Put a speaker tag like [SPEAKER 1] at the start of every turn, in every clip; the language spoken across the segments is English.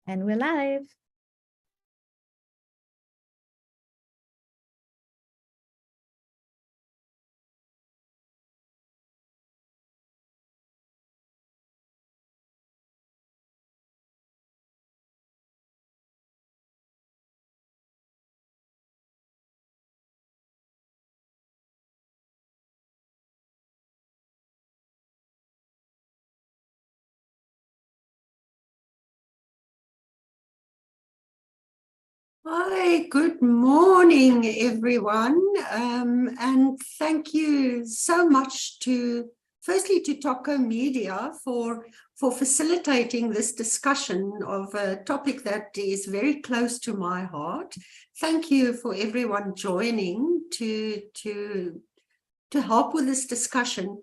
[SPEAKER 1] And we're live.
[SPEAKER 2] Hi, good morning, everyone. And thank you so much firstly, to Taco Media for facilitating this discussion of a topic that is very close to my heart. Thank you for everyone joining to help with this discussion.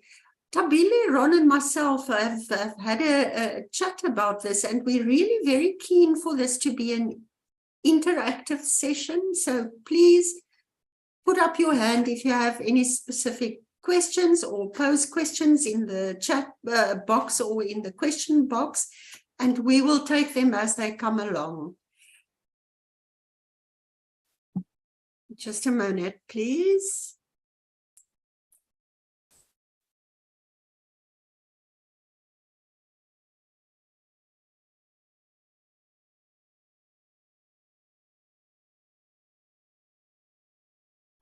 [SPEAKER 2] Tabile, Ron, and myself have had a chat about this, and we're really very keen for this to be an interactive session. So please put up your hand if you have any specific questions, or pose questions in the chat box or in the question box, and we will take them as they come along. Just a minute, please.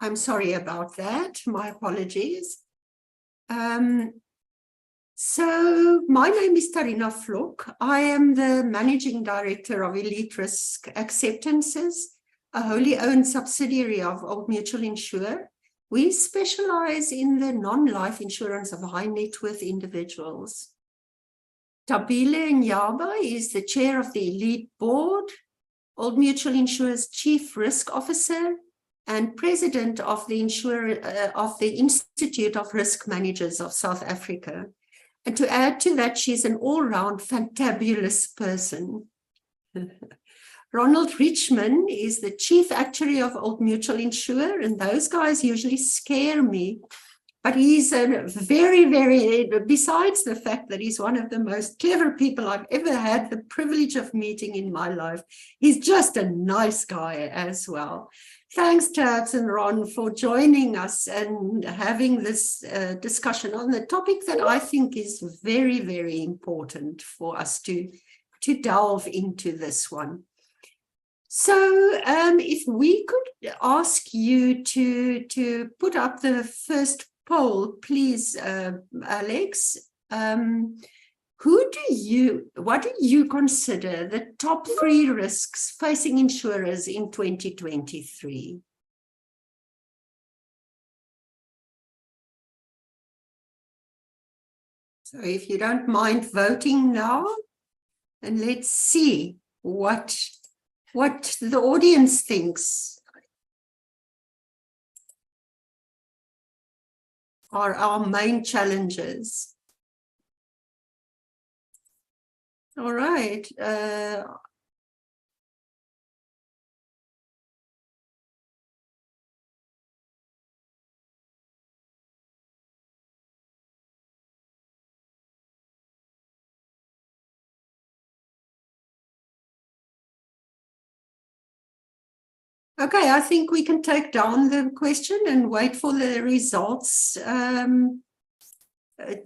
[SPEAKER 2] I'm sorry about that. My apologies. So my name is Tarina Vlok. I am the Managing Director of Elite Risk Acceptances, a wholly owned subsidiary of Old Mutual Insure. We specialize in the non-life insurance of high net worth individuals. Tabile Nyaba is the chair of the Elite Board, Old Mutual Insure's Chief Risk Officer, and President of the Institute of Risk Managers of South Africa. And to add to that, she's an all-round fantabulous person. Ronald Richman is the Chief Actuary of Old Mutual Insure, and those guys usually scare me. But he's a very, besides the fact that he's one of the most clever people I've ever had the privilege of meeting in my life, he's just a nice guy as well. Thanks, Tabs and Ron, for joining us and having this discussion on the topic that I think is very important for us to delve into this one. So if we could ask you to put up the first poll, please, Alex. What do you consider the top 3 risks facing insurers in 2023? So if you don't mind voting now, and let's see what the audience thinks are our main challenges. All right. Okay, I think we can take down the question and wait for the results.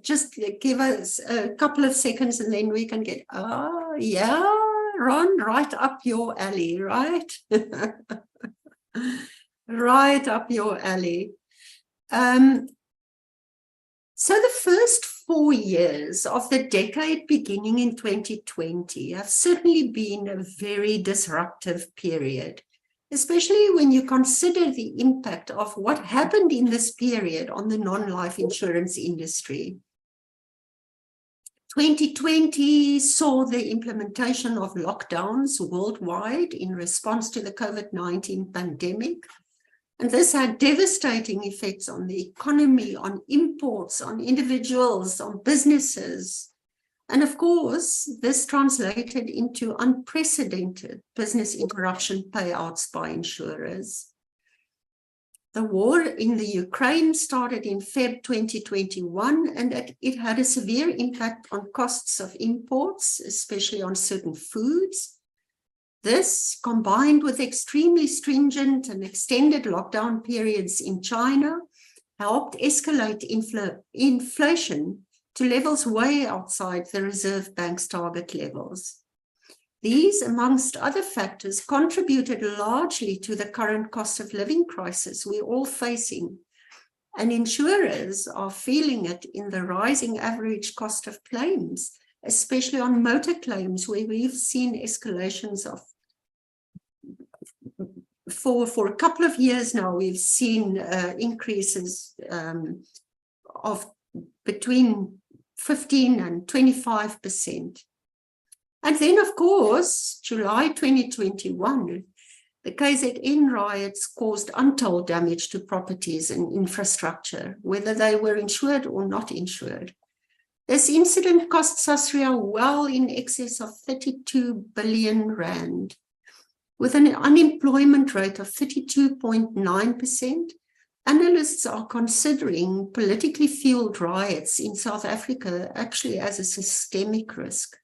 [SPEAKER 2] Just give us a couple of seconds and then we can get, yeah, Ron, right up your alley, right? Right up your alley. So the first 4 years of the decade beginning in 2020 have certainly been a very disruptive period, especially when you consider the impact of what happened in this period on the non-life insurance industry. 2020 saw the implementation of lockdowns worldwide in response to the COVID-19 pandemic. And this had devastating effects on the economy, on imports, on individuals, on businesses. And of course, this translated into unprecedented business interruption payouts by insurers. The war in the Ukraine started in Feb 2021, and it had a severe impact on costs of imports, especially on certain foods. This, combined with extremely stringent and extended lockdown periods in China, helped escalate inflation to levels way outside the Reserve Bank's target levels. These, amongst other factors, contributed largely to the current cost of living crisis we're all facing, and insurers are feeling it in the rising average cost of claims, especially on motor claims, where we've seen escalations of, for a couple of years now, we've seen increases of between 15 and 25%. And then, of course, July 2021, the KZN riots caused untold damage to properties and infrastructure, whether they were insured or not insured. This incident cost Sasria well in excess of 32 billion rand. With an unemployment rate of 32.9%, analysts are considering politically fueled riots in South Africa actually as a systemic risk.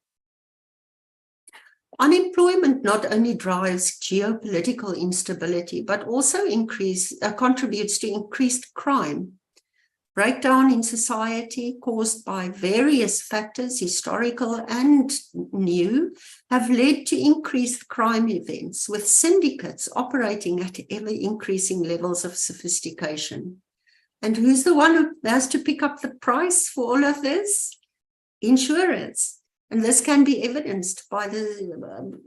[SPEAKER 2] Unemployment not only drives geopolitical instability, but also contributes to increased crime. Breakdown in society caused by various factors, historical and new, have led to increased crime events, with syndicates operating at ever-increasing levels of sophistication. And who's the one who has to pick up the price for all of this? Insurers. And this can be evidenced by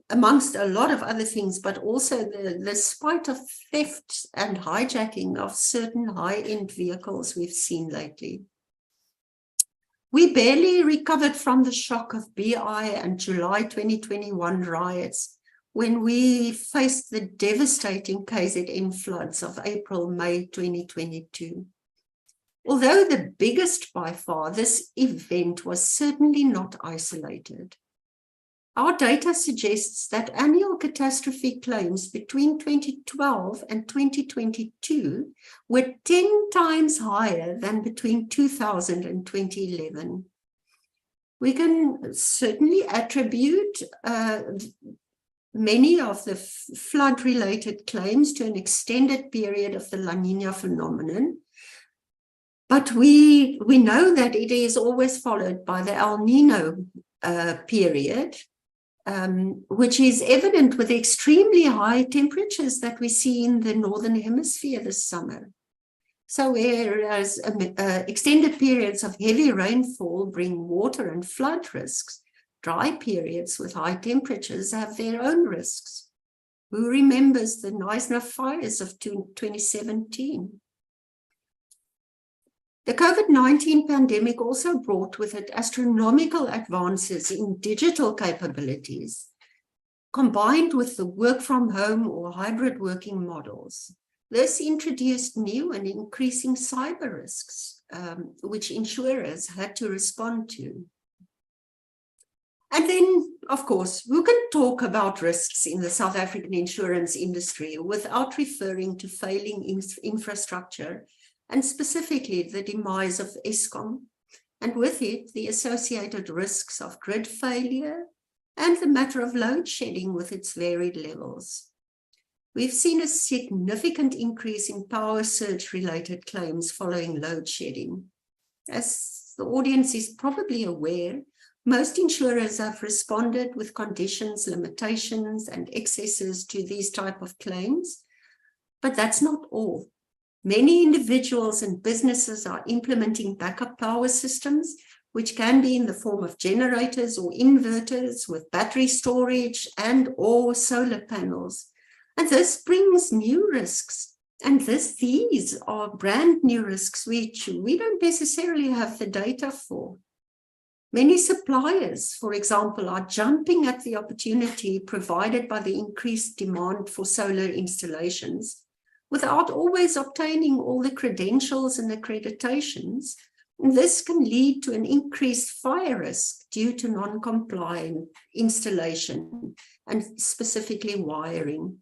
[SPEAKER 2] amongst a lot of other things, but also the spate of theft and hijacking of certain high-end vehicles we've seen lately. We barely recovered from the shock of BI and July 2021 riots when we faced the devastating KZN floods of April-May 2022. Although the biggest by far, this event was certainly not isolated. Our data suggests that annual catastrophe claims between 2012 and 2022 were 10 times higher than between 2000 and 2011. We can certainly attribute many of the flood-related claims to an extended period of the La Niña phenomenon. But we know that it is always followed by the El Nino period, which is evident with extremely high temperatures that we see in the Northern Hemisphere this summer. So whereas extended periods of heavy rainfall bring water and flood risks, dry periods with high temperatures have their own risks. Who remembers the Knysna fires of 2017? The COVID-19 pandemic also brought with it astronomical advances in digital capabilities, combined with the work from home or hybrid working models. This introduced new and increasing cyber risks, which insurers had to respond to. And then, of course, who can talk about risks in the South African insurance industry without referring to failing infrastructure, and specifically the demise of Eskom, and with it, the associated risks of grid failure and the matter of load shedding with its varied levels. We've seen a significant increase in power surge-related claims following load shedding. As the audience is probably aware, most insurers have responded with conditions, limitations, and excesses to these type of claims, but that's not all. Many individuals and businesses are implementing backup power systems, which can be in the form of generators or inverters with battery storage and or solar panels. And this brings new risks. And these are brand new risks, which we don't necessarily have the data for. Many suppliers, for example, are jumping at the opportunity provided by the increased demand for solar installations, without always obtaining all the credentials and accreditations. And this can lead to an increased fire risk due to non-compliant installation and specifically wiring.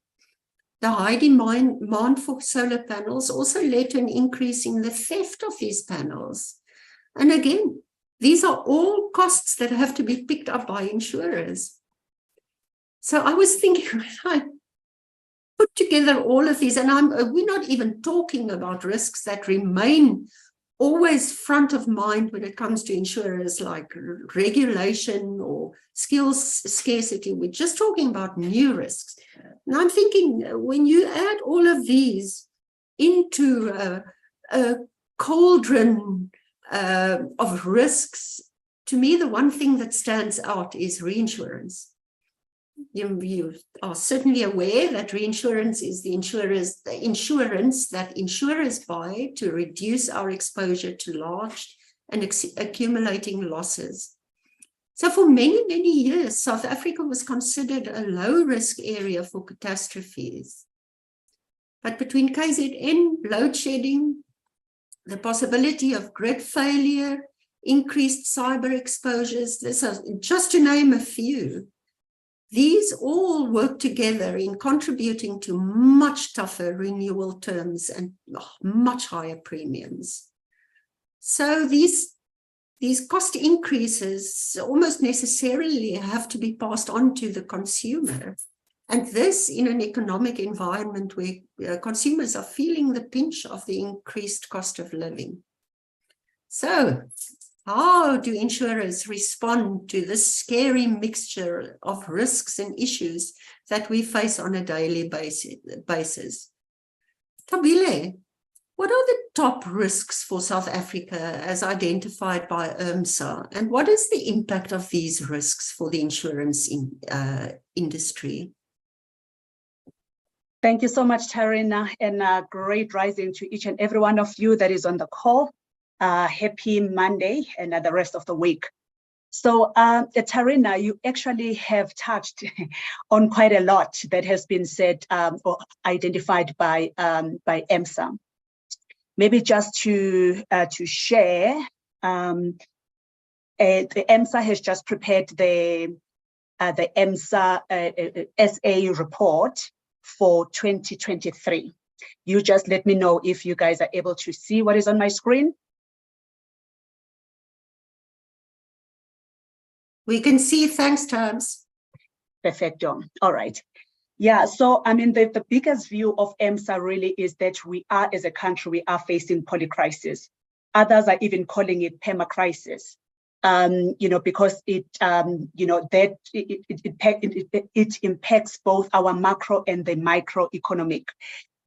[SPEAKER 2] The high demand for solar panels also led to an increase in the theft of these panels. And again, these are all costs that have to be picked up by insurers. So I was thinking, when I put together all of these, and we're not even talking about risks that remain always front of mind when it comes to insurers, like regulation or skills scarcity. We're just talking about new risks. And I'm thinking, when you add all of these into a cauldron of risks, to me, the one thing that stands out is reinsurance. You are certainly aware that reinsurance is the insurance that insurers buy to reduce our exposure to large and accumulating losses. So for many, many years, South Africa was considered a low-risk area for catastrophes. But between KZN, load shedding, the possibility of grid failure, increased cyber exposures, just to name a few, these all work together in contributing to much tougher renewal terms and much higher premiums. So these cost increases almost necessarily have to be passed on to the consumer. And this in an economic environment where consumers are feeling the pinch of the increased cost of living. So how do insurers respond to this scary mixture of risks and issues that we face on a daily basis? Tabile, what are the top risks for South Africa as identified by IRMSA, and what is the impact of these risks for the insurance industry?
[SPEAKER 1] Thank you so much, Tarina, and great rising to each and every one of you that is on the call. Happy Monday and the rest of the week. So Tarina, you actually have touched on quite a lot that has been said or identified by IRMSA. Maybe just to share, the IRMSA has just prepared the IRMSA SA report for 2023. You just let me know if you guys are able to see what is on my screen.
[SPEAKER 2] We can see, thanks, Tabs.
[SPEAKER 1] Perfecto. All right. Yeah, so I mean, the biggest view of IRMSA really is that we are, as a country, we are facing polycrisis. Others are even calling it permacrisis. Because it impacts both our macro and the microeconomic.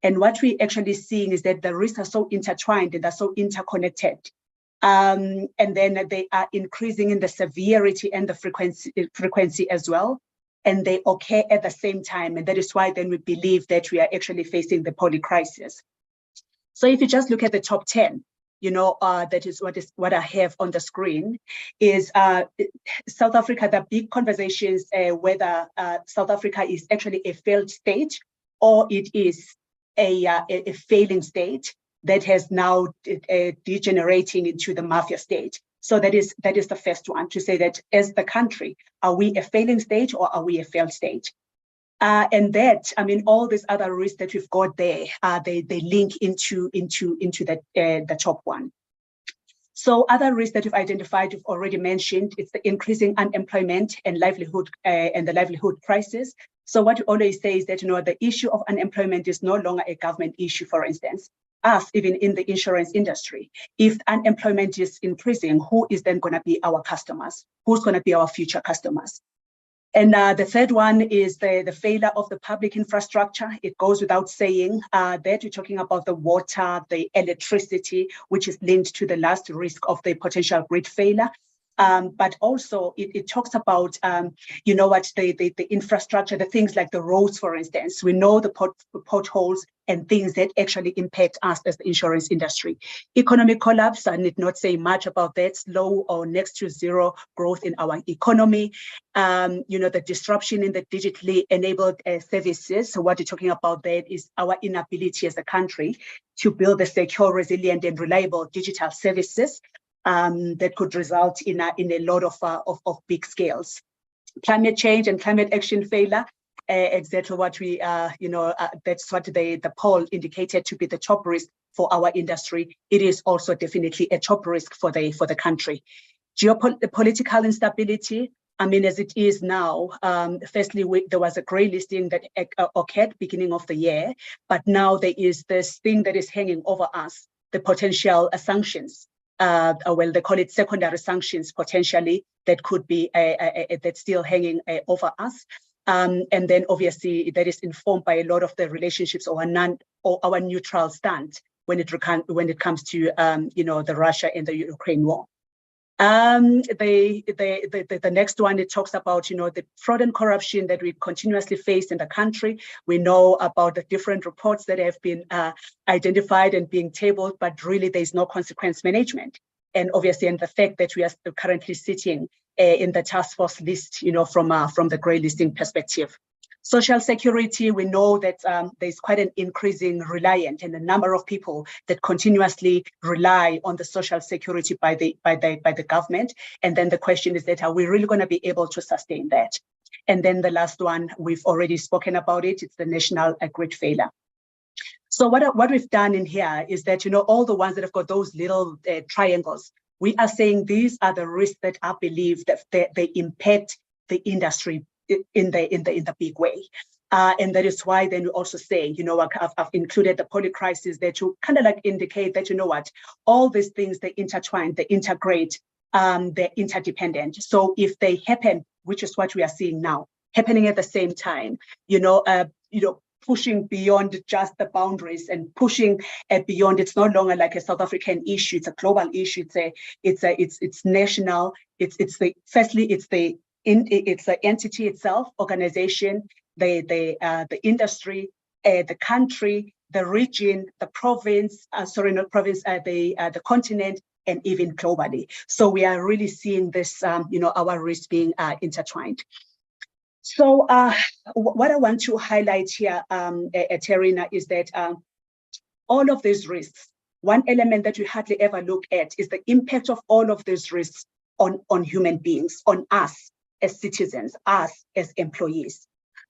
[SPEAKER 1] And what we're actually seeing is that the risks are so intertwined and they're so interconnected. And then they are increasing in the severity and the frequency as well. And they occur at the same time. And that is why then we believe that we are actually facing the polycrisis. So if you just look at the top 10, that is what I have on the screen, is South Africa, the big conversations whether South Africa is actually a failed state or it is a failing state that has now degenerating into the mafia state. So that is the first one, to say that as the country, are we a failing state or are we a failed state? And that, I mean, all these other risks that we've got there, they link into the top one. So other risks that we've identified, you've already mentioned, it's the increasing unemployment and livelihood and the livelihood crisis. So what we always say is that, the issue of unemployment is no longer a government issue, for instance. Us, even in the insurance industry, if unemployment is increasing, who is then going to be our customers? Who's going to be our future customers? And the third one is the failure of the public infrastructure. It goes without saying that we're talking about the water, the electricity, which is linked to the last risk of the potential grid failure. But also it talks about, the infrastructure, the things like the roads, for instance. We know the potholes and things that actually impact us as the insurance industry. Economic collapse, I need not say much about that, slow or next to zero growth in our economy. The disruption in the digitally enabled services. So what you're talking about there is our inability as a country to build the secure, resilient and reliable digital services that could result in a lot of big scales. Climate change and climate action failure, exactly what we, that's what the poll indicated to be the top risk for our industry. It is also definitely a top risk for the country. Geopolitical instability, I mean, as it is now, firstly, there was a grey listing that occurred beginning of the year, but now there is this thing that is hanging over us, the potential sanctions. Well, they call it secondary sanctions potentially that could be that's still hanging over us. And then obviously that is informed by a lot of the relationships or our neutral stand when it comes to the Russia and the Ukraine war. The next one, it talks about the fraud and corruption that we continuously face in the country. We know about the different reports that have been identified and being tabled, but really there's no consequence management. And obviously, and the fact that we are still currently sitting in the task force list, from the grey listing perspective. Social security, we know that there's quite an increasing reliance and the number of people that continuously rely on the social security by the government. And then the question is that, are we really going to be able to sustain that? And then the last one, we've already spoken about it, it's the national grid failure. So what we've done in here is that, all the ones that have got those little triangles, we are saying these are the risks that I believe that they impact the industry in the big way. And that is why then we also say, I've included the poly crisis there to kind of like indicate that, all these things, they intertwine, they integrate, they're interdependent. So if they happen, which is what we are seeing now, happening at the same time, pushing beyond just the boundaries and pushing beyond, it's no longer like a South African issue, it's a global issue, it's national, it's the entity itself, organization, the industry, the country, the region, the province, the continent, and even globally. So we are really seeing this, our risks being intertwined. So what I want to highlight here, Terina, is that all of these risks, one element that we hardly ever look at is the impact of all of these risks on human beings, on us as citizens, us as employees.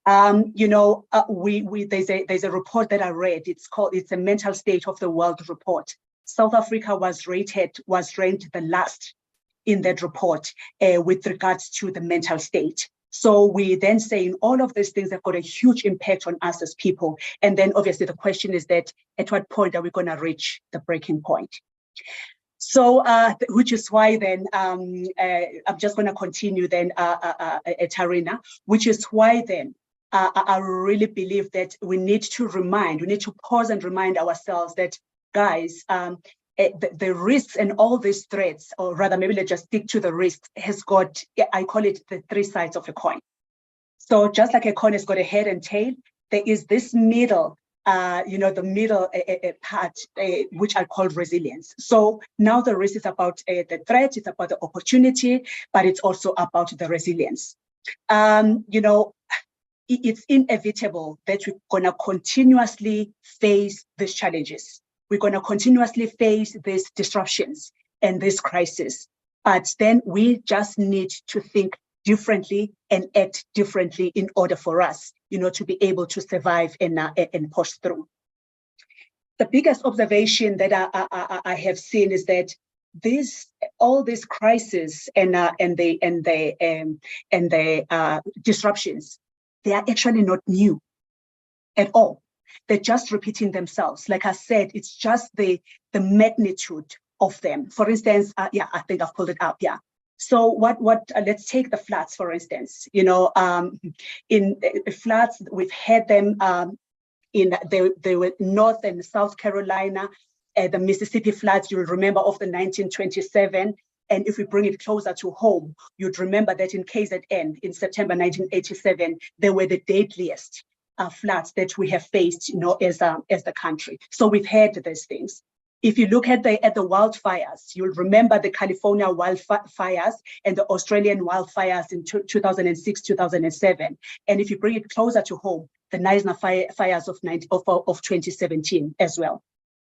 [SPEAKER 1] There's a report that I read. It's a mental state of the world report. South Africa was ranked the last in that report with regards to the mental state. So we then saying all of these things have got a huge impact on us as people. And then obviously the question is that at what point are we going to reach the breaking point? So, which is why then I'm just going to continue then, Tarina, which is why then I really believe that we need to pause and remind ourselves that, guys, the risks and all these threats, or rather maybe let's just stick to the risks, has got, I call it the three sides of a coin. So just like a coin has got a head and tail, there is this middle, the middle part, which I call resilience. So now the risk is about the threat, it's about the opportunity, but it's also about the resilience. It's inevitable that we're going to continuously face these challenges. We're going to continuously face these disruptions and this crisis. But then we just need to think differently and act differently in order for us, to be able to survive and push through. The biggest observation that I have seen is that all these crises and the disruptions, they are actually not new at all. They're just repeating themselves. Like I said, it's just the magnitude of them. For instance, I think I've pulled it up. Yeah. So let's take the floods, for instance. In floods, we've had them they were North and South Carolina, the Mississippi floods, you'll remember of the 1927. And if we bring it closer to home, you'd remember that in KZN in September 1987, they were the deadliest floods that we have faced, as the country. So we've had these things. If you look at the wildfires, you'll remember the California wildfires and the Australian wildfires in 2006, 2007. And if you bring it closer to home, the Knysna fires of 2017 as well.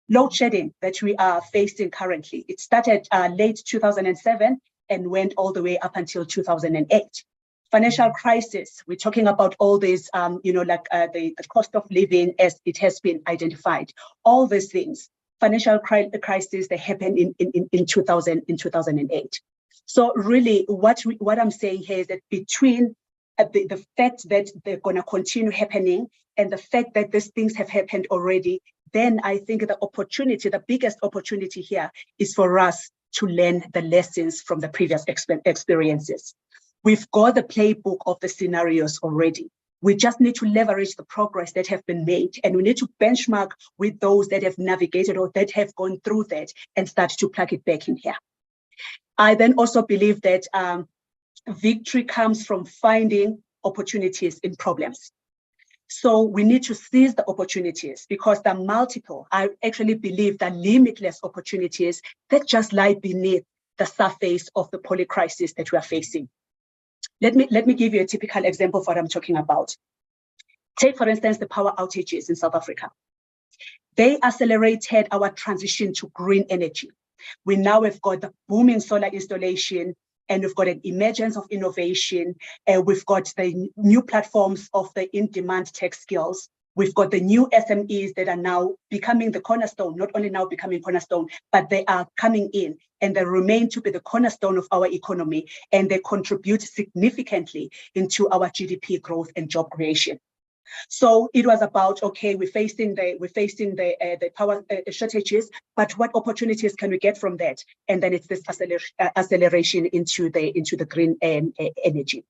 [SPEAKER 1] Load shedding that we are facing currently, it started late 2007 and went all the way up until 2008. Financial crisis, we're talking about all these, the cost of living as it has been identified. All these things, financial crisis, they happened in 2008. So really what I'm saying here is that between the fact that they're going to continue happening and the fact that these things have happened already, then I think the biggest opportunity here is for us to learn the lessons from the previous experiences. We've got the playbook of the scenarios already. We just need to leverage the progress that have been made, and we need to benchmark with those that have navigated or that have gone through that and start to plug it back in here. I then also believe that victory comes from finding opportunities in problems. So we need to seize the opportunities because they're multiple. I actually believe that limitless opportunities that just lie beneath the surface of the polycrisis that we are facing. Let me give you a typical example of what I'm talking about. Take, for instance, the power outages in South Africa. They accelerated our transition to green energy. We now have got the booming solar installation, and we've got an emergence of innovation, and we've got the new platforms of the in-demand tech skills. We've got the new SMEs that are now becoming the cornerstone, not only now becoming cornerstone, but they are coming in and they remain to be the cornerstone of our economy, and they contribute significantly into our GDP growth and job creation. So it was about, okay, we're facing the power shortages, but what opportunities can we get from that? And then it's this acceleration into the green energy.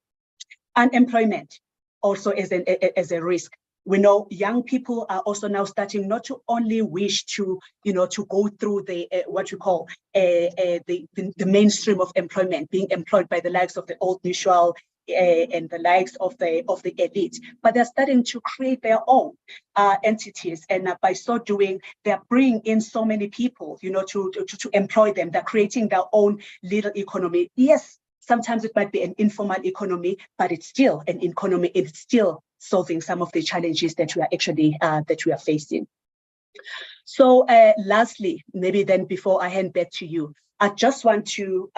[SPEAKER 1] Unemployment also as a risk. We know young people are also now starting not to only wish to go through the what you call the mainstream of employment, being employed by the likes of the old mutual and the likes of the elite, but they're starting to create their own entities, and by so doing, they're bringing in so many people, to employ them. They're creating their own little economy. Yes, sometimes it might be an informal economy, but it's still an economy. It's still solving some of the challenges that we are actually facing. So lastly, maybe then before I hand back to you, I just want to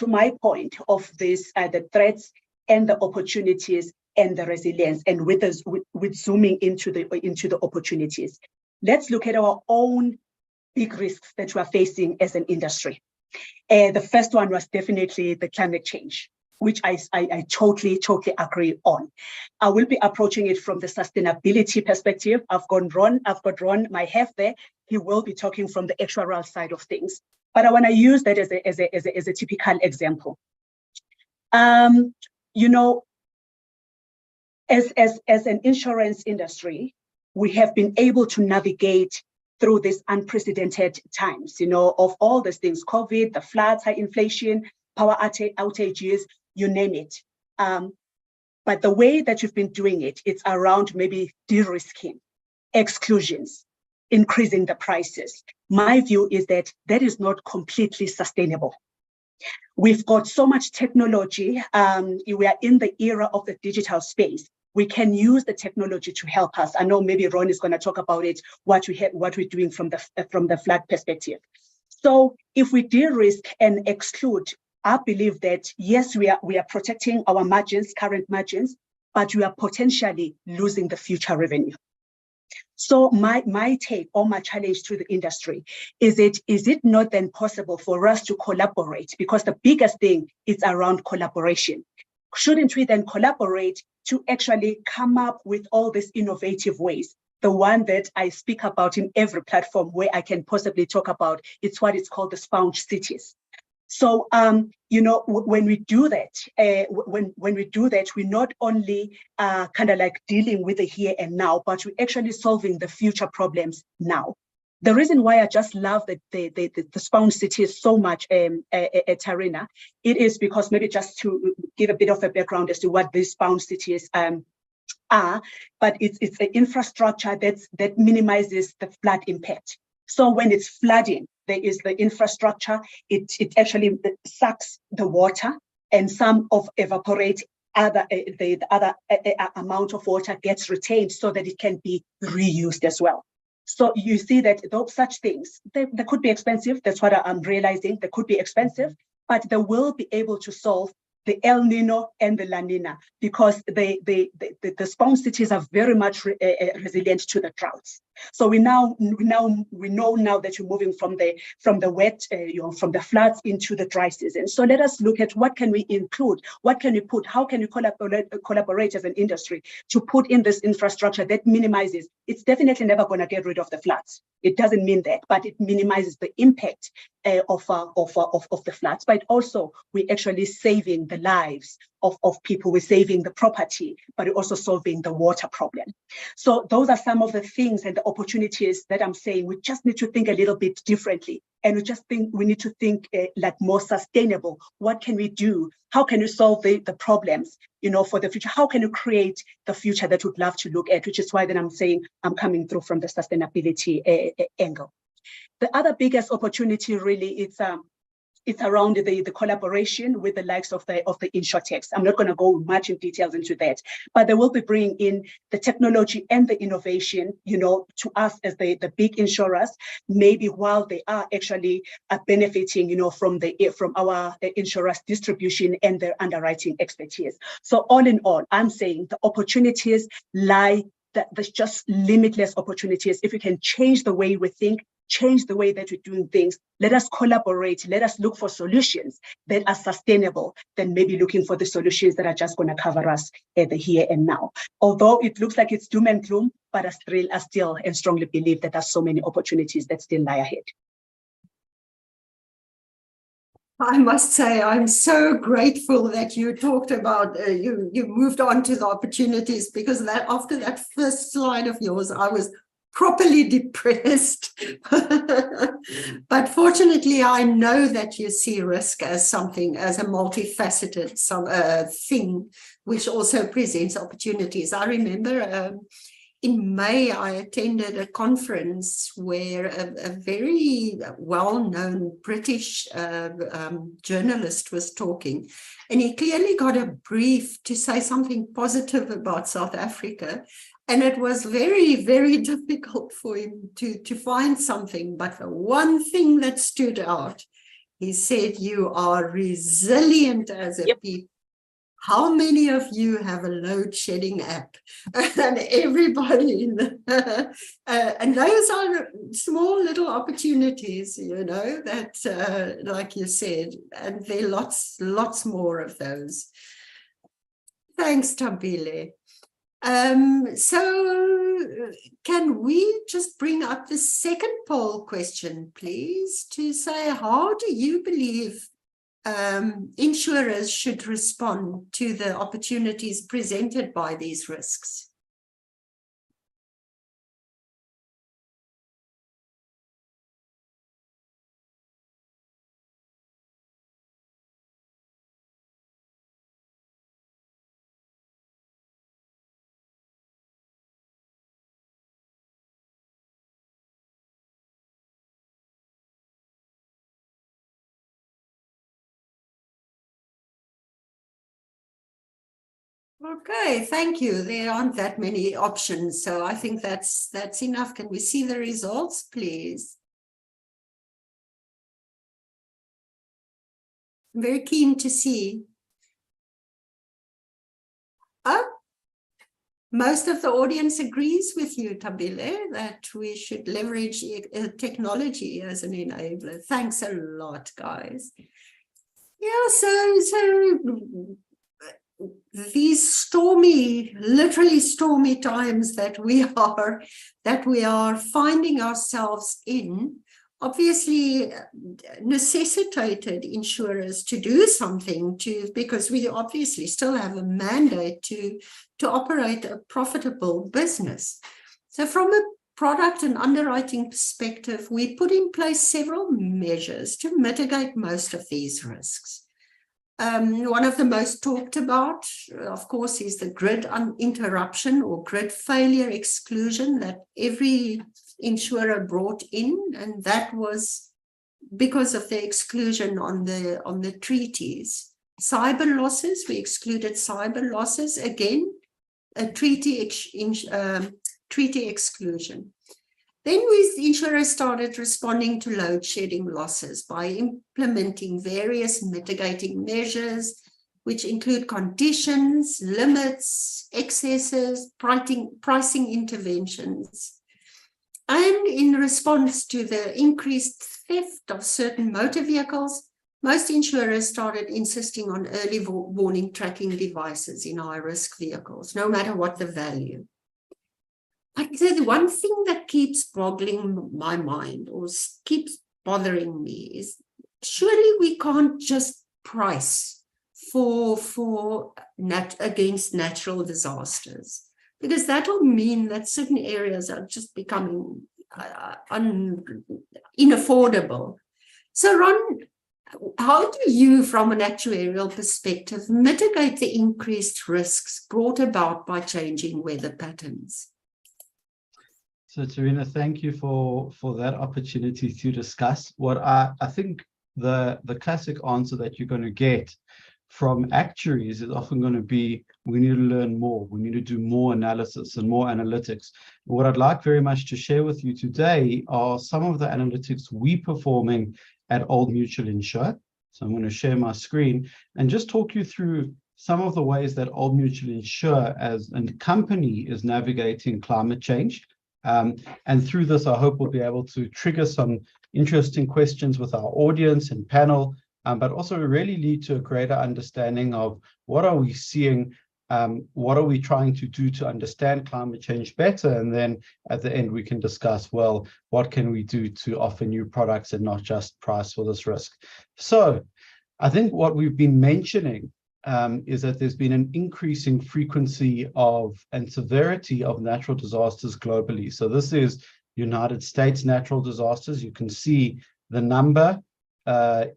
[SPEAKER 1] my point of this, the threats and the opportunities and the resilience, and with zooming into the opportunities. Let's look at our own big risks that we are facing as an industry. The first one was definitely the climate change, which I totally agree on. I will be approaching it from the sustainability perspective. I've got Ron, my half there. He will be talking from the actuarial side of things. But I want to use that as a typical example. As an insurance industry, we have been able to navigate through these unprecedented times, of all these things: COVID, the floods, high inflation, power outages, you name it. But the way that you've been doing it, it's around maybe de-risking, exclusions, increasing the prices. My view is that is not completely sustainable. We've got so much technology. We are in the era of the digital space. We can use the technology to help us. I know maybe Ron is going to talk about it, what we're doing from the flood perspective. So if we de-risk and exclude, I believe that yes, we are protecting our margins, current margins, but we are potentially losing the future revenue. So my take or my challenge to the industry is it not then possible for us to collaborate? Because the biggest thing is around collaboration. Shouldn't we then collaborate to actually come up with all these innovative ways? The one that I speak about in every platform where I can possibly talk about, it's what it's called the sponge cities. So, when we do that, we're not only kind of like dealing with the here and now, but we're actually solving the future problems now. The reason why I just love the sponge cities so much, Tarina, it is because, maybe just to give a bit of a background as to what these sponge cities are, but it's the infrastructure that minimizes the flood impact. So when it's flooding, there is the infrastructure. It actually sucks the water, and some of evaporate. The other amount of water gets retained so that it can be reused as well. So you see that those such things, they could be expensive. That's what I'm realizing. They could be expensive, but they will be able to solve the El Nino and the La Nina, because the sponge cities are very much resilient to the droughts. So we know now that you're moving from the wet, from the floods into the dry season. So let us look at what can we include, what can we put, how can we collaborate as an industry to put in this infrastructure that minimizes. It's definitely never going to get rid of the floods. It doesn't mean that, but it minimizes the impact of the floods. But also, we're actually saving the lives of people. We're saving the property, but we're also solving the water problem. So those are some of the things and the opportunities that I'm saying. We just need to think a little bit differently. And we need to think like more sustainable. What can we do? How can we solve the problems, for the future? How can you create the future that we'd love to look at? Which is why then I'm saying I'm coming through from the sustainability angle. The other biggest opportunity really it's around the collaboration with the likes of the insurtechs. I'm not going to go much in details into that, but they will be bringing in the technology and the innovation, to us as the big insurers, maybe while they are actually benefiting, from our insurers distribution and their underwriting expertise. So all in all, I'm saying the opportunities lie. That there's just limitless opportunities if we can change the way we think, change the way that we're doing things. Let us collaborate. Let us look for solutions that are sustainable than maybe looking for the solutions that are just going to cover us at the here and now. Although it looks like it's doom and gloom, but I still and strongly believe that there's so many opportunities that still lie ahead.
[SPEAKER 2] I must say, I'm so grateful that you talked about, you moved on to the opportunities, because after that first slide of yours, I was properly depressed. But fortunately, I know that you see risk as a multifaceted thing, which also presents opportunities. I remember in May, I attended a conference where a very well-known British journalist was talking, and he clearly got a brief to say something positive about South Africa. And it was very, very difficult for him to find something. But the one thing that stood out, he said, "You are resilient as a people. How many of you have a load shedding app?" And everybody and those are small little opportunities, that, like you said, and there are lots more of those. Thanks, Thambile. So can we just bring up the second poll question, please, to say, how do you believe insurers should respond to the opportunities presented by these risks? Okay, thank you. There aren't that many options, so I think that's enough. Can we see the results, please? I'm very keen to see. Most of the audience agrees with you, Thambile, that we should leverage technology as an enabler. Thanks a lot, guys. Yeah, so these literally stormy times that we are finding ourselves in, obviously necessitated insurers to do something, because we obviously still have a mandate to operate a profitable business. So from a product and underwriting perspective, we put in place several measures to mitigate most of these risks. One of the most talked about, of course, is the grid interruption or grid failure exclusion that every insurer brought in, and that was because of the exclusion on the treaties. Cyber losses, we excluded cyber losses, again, a treaty exclusion. Then insurers started responding to load shedding losses by implementing various mitigating measures, which include conditions, limits, excesses, pricing interventions. And in response to the increased theft of certain motor vehicles, most insurers started insisting on early warning tracking devices in high-risk vehicles, no matter what the value. But the one thing that keeps boggling my mind or keeps bothering me is surely we can't just price against natural disasters, because that will mean that certain areas are just becoming inaffordable. So Ron, how do you, from an actuarial perspective, mitigate the increased risks brought about by changing weather patterns?
[SPEAKER 3] So Tarina, thank you for that opportunity to discuss. What I think the classic answer that you're going to get from actuaries is often going to be, we need to learn more, we need to do more analysis and more analytics. What I'd like very much to share with you today are some of the analytics we're performing at Old Mutual Insure. So I'm going to share my screen and just talk you through some of the ways that Old Mutual Insure as a company is navigating climate change. And through this, I hope we'll be able to trigger some interesting questions with our audience and panel, but also really lead to a greater understanding of what are we seeing, what are we trying to do to understand climate change better, and then at the end we can discuss, well, what can we do to offer new products and not just price for this risk. So I think what we've been mentioning is that there's been an increasing frequency of and severity of natural disasters globally. So this is United States natural disasters. You can see the number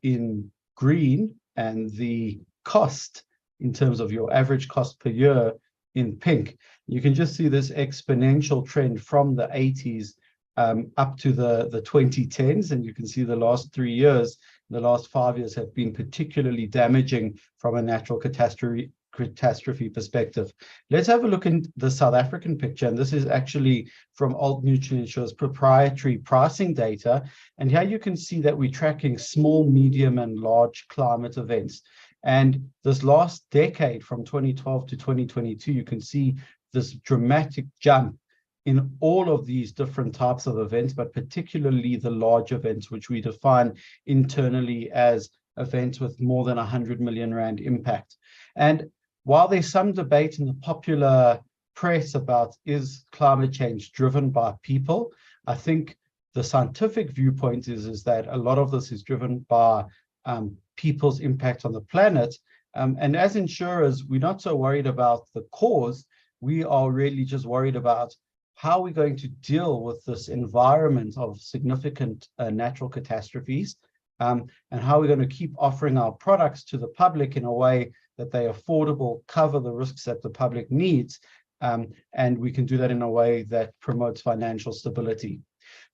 [SPEAKER 3] in green and the cost in terms of your average cost per year in pink. You can just see this exponential trend from the 80s up to the 2010s, and you can see the last 3 years, the last 5 years have been particularly damaging from a natural catastrophe perspective. Let's have a look in the South African picture, and this is actually from Old Mutual Insure's proprietary pricing data. And here you can see that we're tracking small, medium, and large climate events. And this last decade, from 2012 to 2022, you can see this dramatic jump in all of these different types of events, but particularly the large events, which we define internally as events with more than 100 million rand impact. And while there's some debate in the popular press about is climate change driven by people, I think the scientific viewpoint is that a lot of this is driven by people's impact on the planet. And as insurers, we're not so worried about the cause. We are really just worried about how we're going to deal with this environment of significant natural catastrophes, and how we're going to keep offering our products to the public in a way that they affordable, cover the risks that the public needs, and we can do that in a way that promotes financial stability.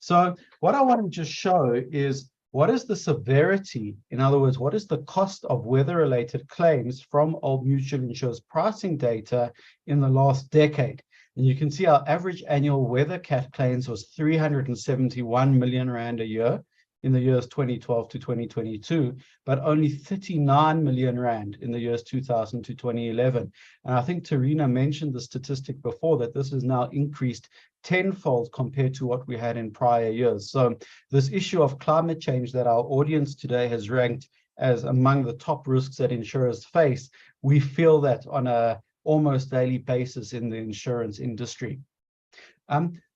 [SPEAKER 3] So what I want to just show is what is the severity, in other words, what is the cost of weather-related claims from Old Mutual Insure's pricing data in the last decade. And you can see our average annual weather cat claims was 371 million rand a year in the years 2012 to 2022, but only 39 million rand in the years 2000 to 2011. And I think Tarina mentioned the statistic before that this has now increased tenfold compared to what we had in prior years. So this issue of climate change that our audience today has ranked as among the top risks that insurers face, we feel that on a almost daily basis in the insurance industry.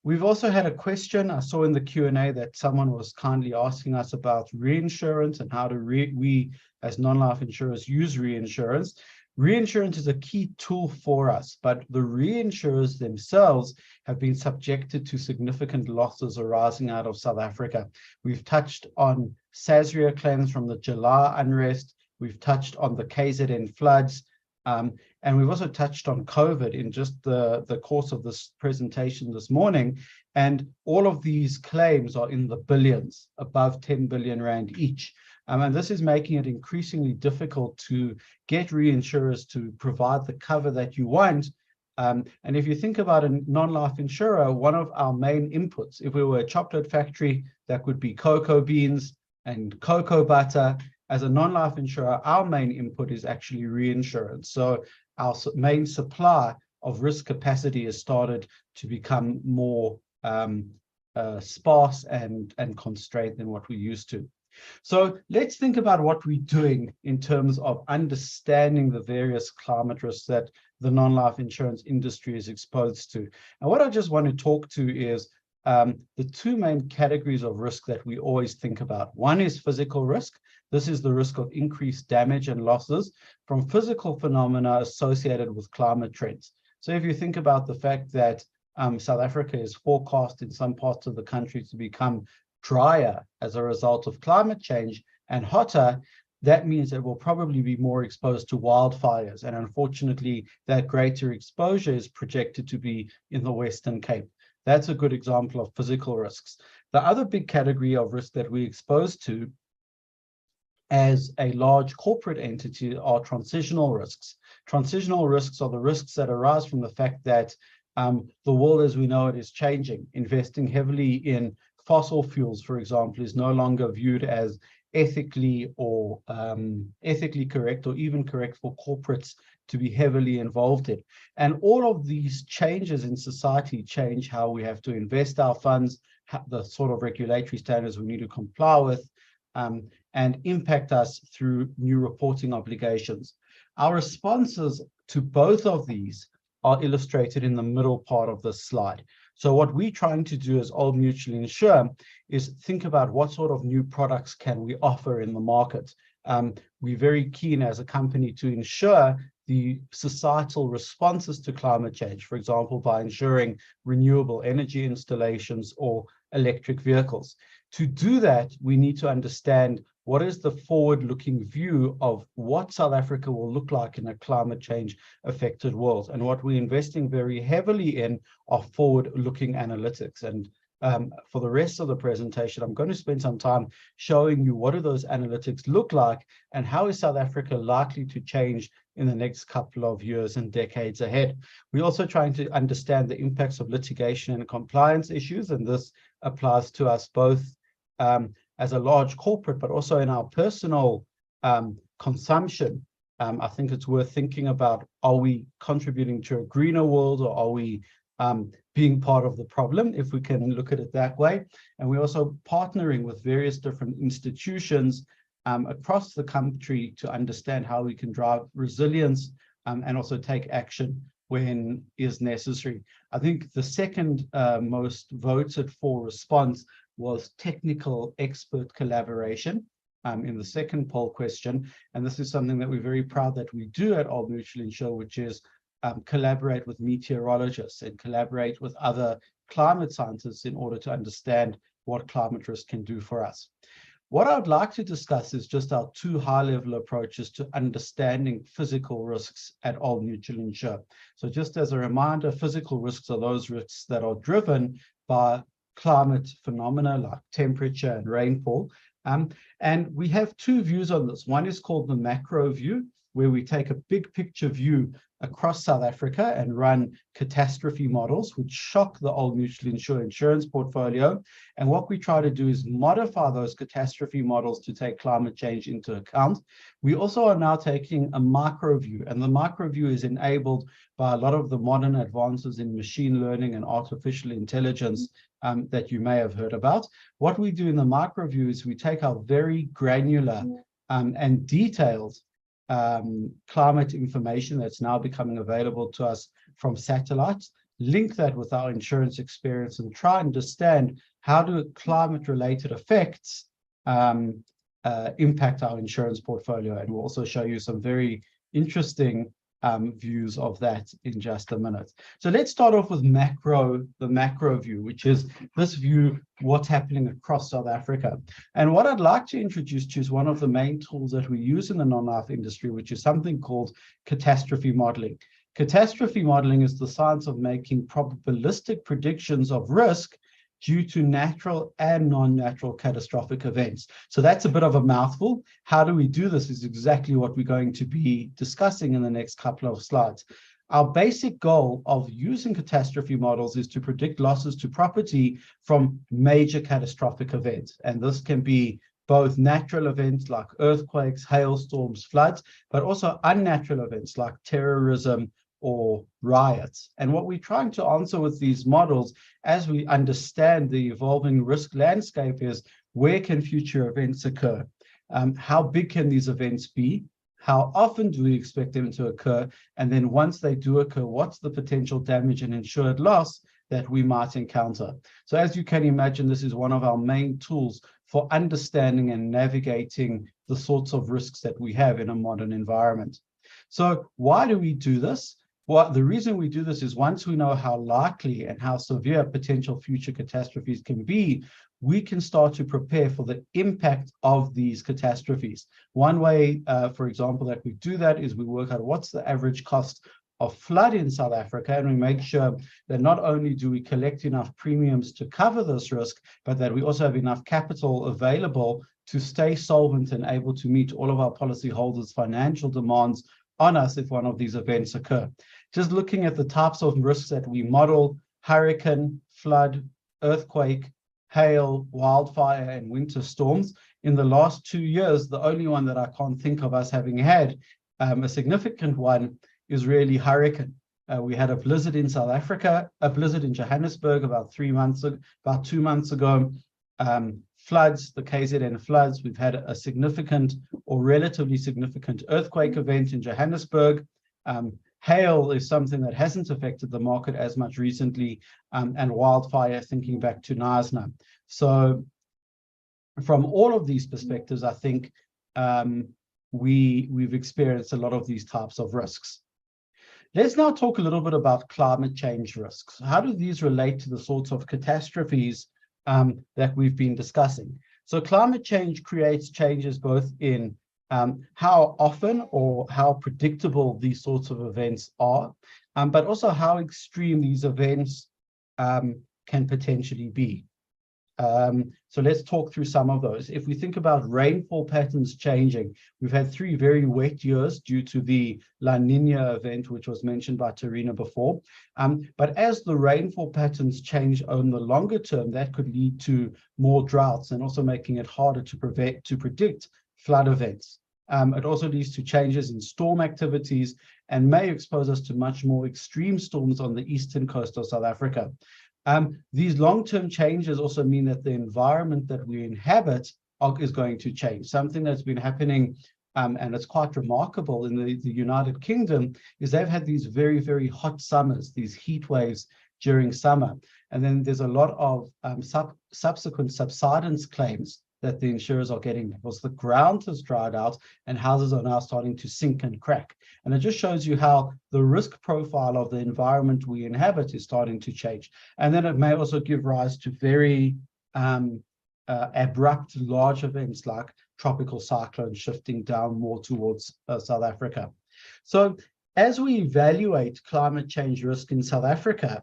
[SPEAKER 3] We've also had a question. I saw in the Q&A that someone was kindly asking us about reinsurance and how do we as non-life insurers use reinsurance. Reinsurance is a key tool for us, but the reinsurers themselves have been subjected to significant losses arising out of South Africa. We've touched on Sasria claims from the July unrest. We've touched on the KZN floods. And we've also touched on COVID in just the course of this presentation this morning. And all of these claims are in the billions, above 10 billion rand each. And this is making it increasingly difficult to get reinsurers to provide the cover that you want. And if you think about a non-life insurer, one of our main inputs, if we were a chocolate factory, that would be cocoa beans and cocoa butter. As a non-life insurer, our main input is actually reinsurance. So our main supply of risk capacity has started to become more sparse and constrained than what we used to. So let's think about what we're doing in terms of understanding the various climate risks that the non-life insurance industry is exposed to. And what I just want to talk to is the two main categories of risk that we always think about. One is physical risk. This is the risk of increased damage and losses from physical phenomena associated with climate trends. So if you think about the fact that South Africa is forecast in some parts of the country to become drier as a result of climate change and hotter, that means it will probably be more exposed to wildfires. And unfortunately, that greater exposure is projected to be in the Western Cape. That's a good example of physical risks. The other big category of risk that we're exposed to as a large corporate entity are transitional risks. Transitional risks are the risks that arise from the fact that the world as we know it is changing. Investing heavily in fossil fuels, for example, is no longer viewed as ethically or ethically correct, or even correct for corporates to be heavily involved in. And all of these changes in society change how we have to invest our funds, the sort of regulatory standards we need to comply with, and impact us through new reporting obligations. Our responses to both of these are illustrated in the middle part of this slide. So what we're trying to do as Old Mutual Insure is think about what sort of new products can we offer in the market. We're very keen as a company to ensure the societal responses to climate change, for example, by ensuring renewable energy installations or electric vehicles. To do that, we need to understand what is the forward-looking view of what South Africa will look like in a climate change affected world. And what we're investing very heavily in are forward-looking analytics. And for the rest of the presentation, I'm going to spend some time showing you what do those analytics look like and how is South Africa likely to change in the next couple of years and decades ahead. We're also trying to understand the impacts of litigation and compliance issues, and this applies to us both as a large corporate, but also in our personal consumption. I think it's worth thinking about, are we contributing to a greener world, or are we being part of the problem, if we can look at it that way? And we're also partnering with various different institutions across the country to understand how we can drive resilience and also take action when is necessary. I think the second most voted for response was technical expert collaboration in the second poll question. And this is something that we're very proud that we do at Old Mutual Insure, which is collaborate with meteorologists and collaborate with other climate scientists in order to understand what climate risk can do for us. What I would like to discuss is just our two high-level approaches to understanding physical risks at Old Mutual Insure. So just as a reminder, physical risks are those risks that are driven by climate phenomena like temperature and rainfall. And we have two views on this. One is called the macro view, where we take a big picture view across South Africa and run catastrophe models, which shock the Old Mutual Insure insurance portfolio. And what we try to do is modify those catastrophe models to take climate change into account. We also are now taking a micro view, and the micro view is enabled by a lot of the modern advances in machine learning and artificial intelligence that you may have heard about. What we do in the micro view is we take our very granular and detailed climate information that's now becoming available to us from satellites, link that with our insurance experience, and try and understand how do climate-related effects impact our insurance portfolio. And we'll also show you some very interesting views of that in just a minute. So let's start off with the macro view, which is this view, what's happening across South Africa. And what I'd like to introduce to you is one of the main tools that we use in the non-life industry, which is something called catastrophe modeling. Catastrophe modeling is the science of making probabilistic predictions of risk due to natural and non-natural catastrophic events. So that's a bit of a mouthful. How do we do this is exactly what we're going to be discussing in the next couple of slides. Our basic goal of using catastrophe models is to predict losses to property from major catastrophic events. And this can be both natural events like earthquakes, hailstorms, floods, but also unnatural events like terrorism or riots. And what we're trying to answer with these models, as we understand the evolving risk landscape, is where can future events occur? How big can these events be? How often do we expect them to occur? And then once they do occur, what's the potential damage and insured loss that we might encounter? So as you can imagine, this is one of our main tools for understanding and navigating the sorts of risks that we have in a modern environment. So why do we do this? Well, the reason we do this is once we know how likely and how severe potential future catastrophes can be, we can start to prepare for the impact of these catastrophes. One way, for example, that we do that is we work out what's the average cost of flood in South Africa, and we make sure that not only do we collect enough premiums to cover this risk, but that we also have enough capital available to stay solvent and able to meet all of our policyholders' financial demands on us if one of these events occur. Just looking at the types of risks that we model: hurricane, flood, earthquake, hail, wildfire, and winter storms. In the last 2 years, the only one that I can't think of us having had a significant one is really hurricane. We had a blizzard in South Africa, a blizzard in Johannesburg about 2 months ago. Floods, the KZN floods. We've had a significant or relatively significant earthquake event in Johannesburg. Hail is something that hasn't affected the market as much recently, and wildfire, thinking back to Knysna. So from all of these perspectives, I think we've experienced a lot of these types of risks. Let's now talk a little bit about climate change risks. How do these relate to the sorts of catastrophes that we've been discussing? So climate change creates changes both in how often or how predictable these sorts of events are, but also how extreme these events can potentially be. So let's talk through some of those. If we think about rainfall patterns changing, we've had 3 very wet years due to the La Nina event, which was mentioned by Tarina before. But as the rainfall patterns change on the longer term, that could lead to more droughts and also making it harder to predict flood events. It also leads to changes in storm activities and may expose us to much more extreme storms on the eastern coast of South Africa. These long-term changes also mean that the environment that we inhabit is going to change. Something that's been happening, and it's quite remarkable in the United Kingdom, is they've had these very, very hot summers, these heat waves during summer. And then there's a lot of subsequent subsidence claims that the insurers are getting because the ground has dried out and houses are now starting to sink and crack. And it just shows you how the risk profile of the environment we inhabit is starting to change. And then it may also give rise to very abrupt large events like tropical cyclones shifting down more towards South Africa. So as we evaluate climate change risk in South Africa,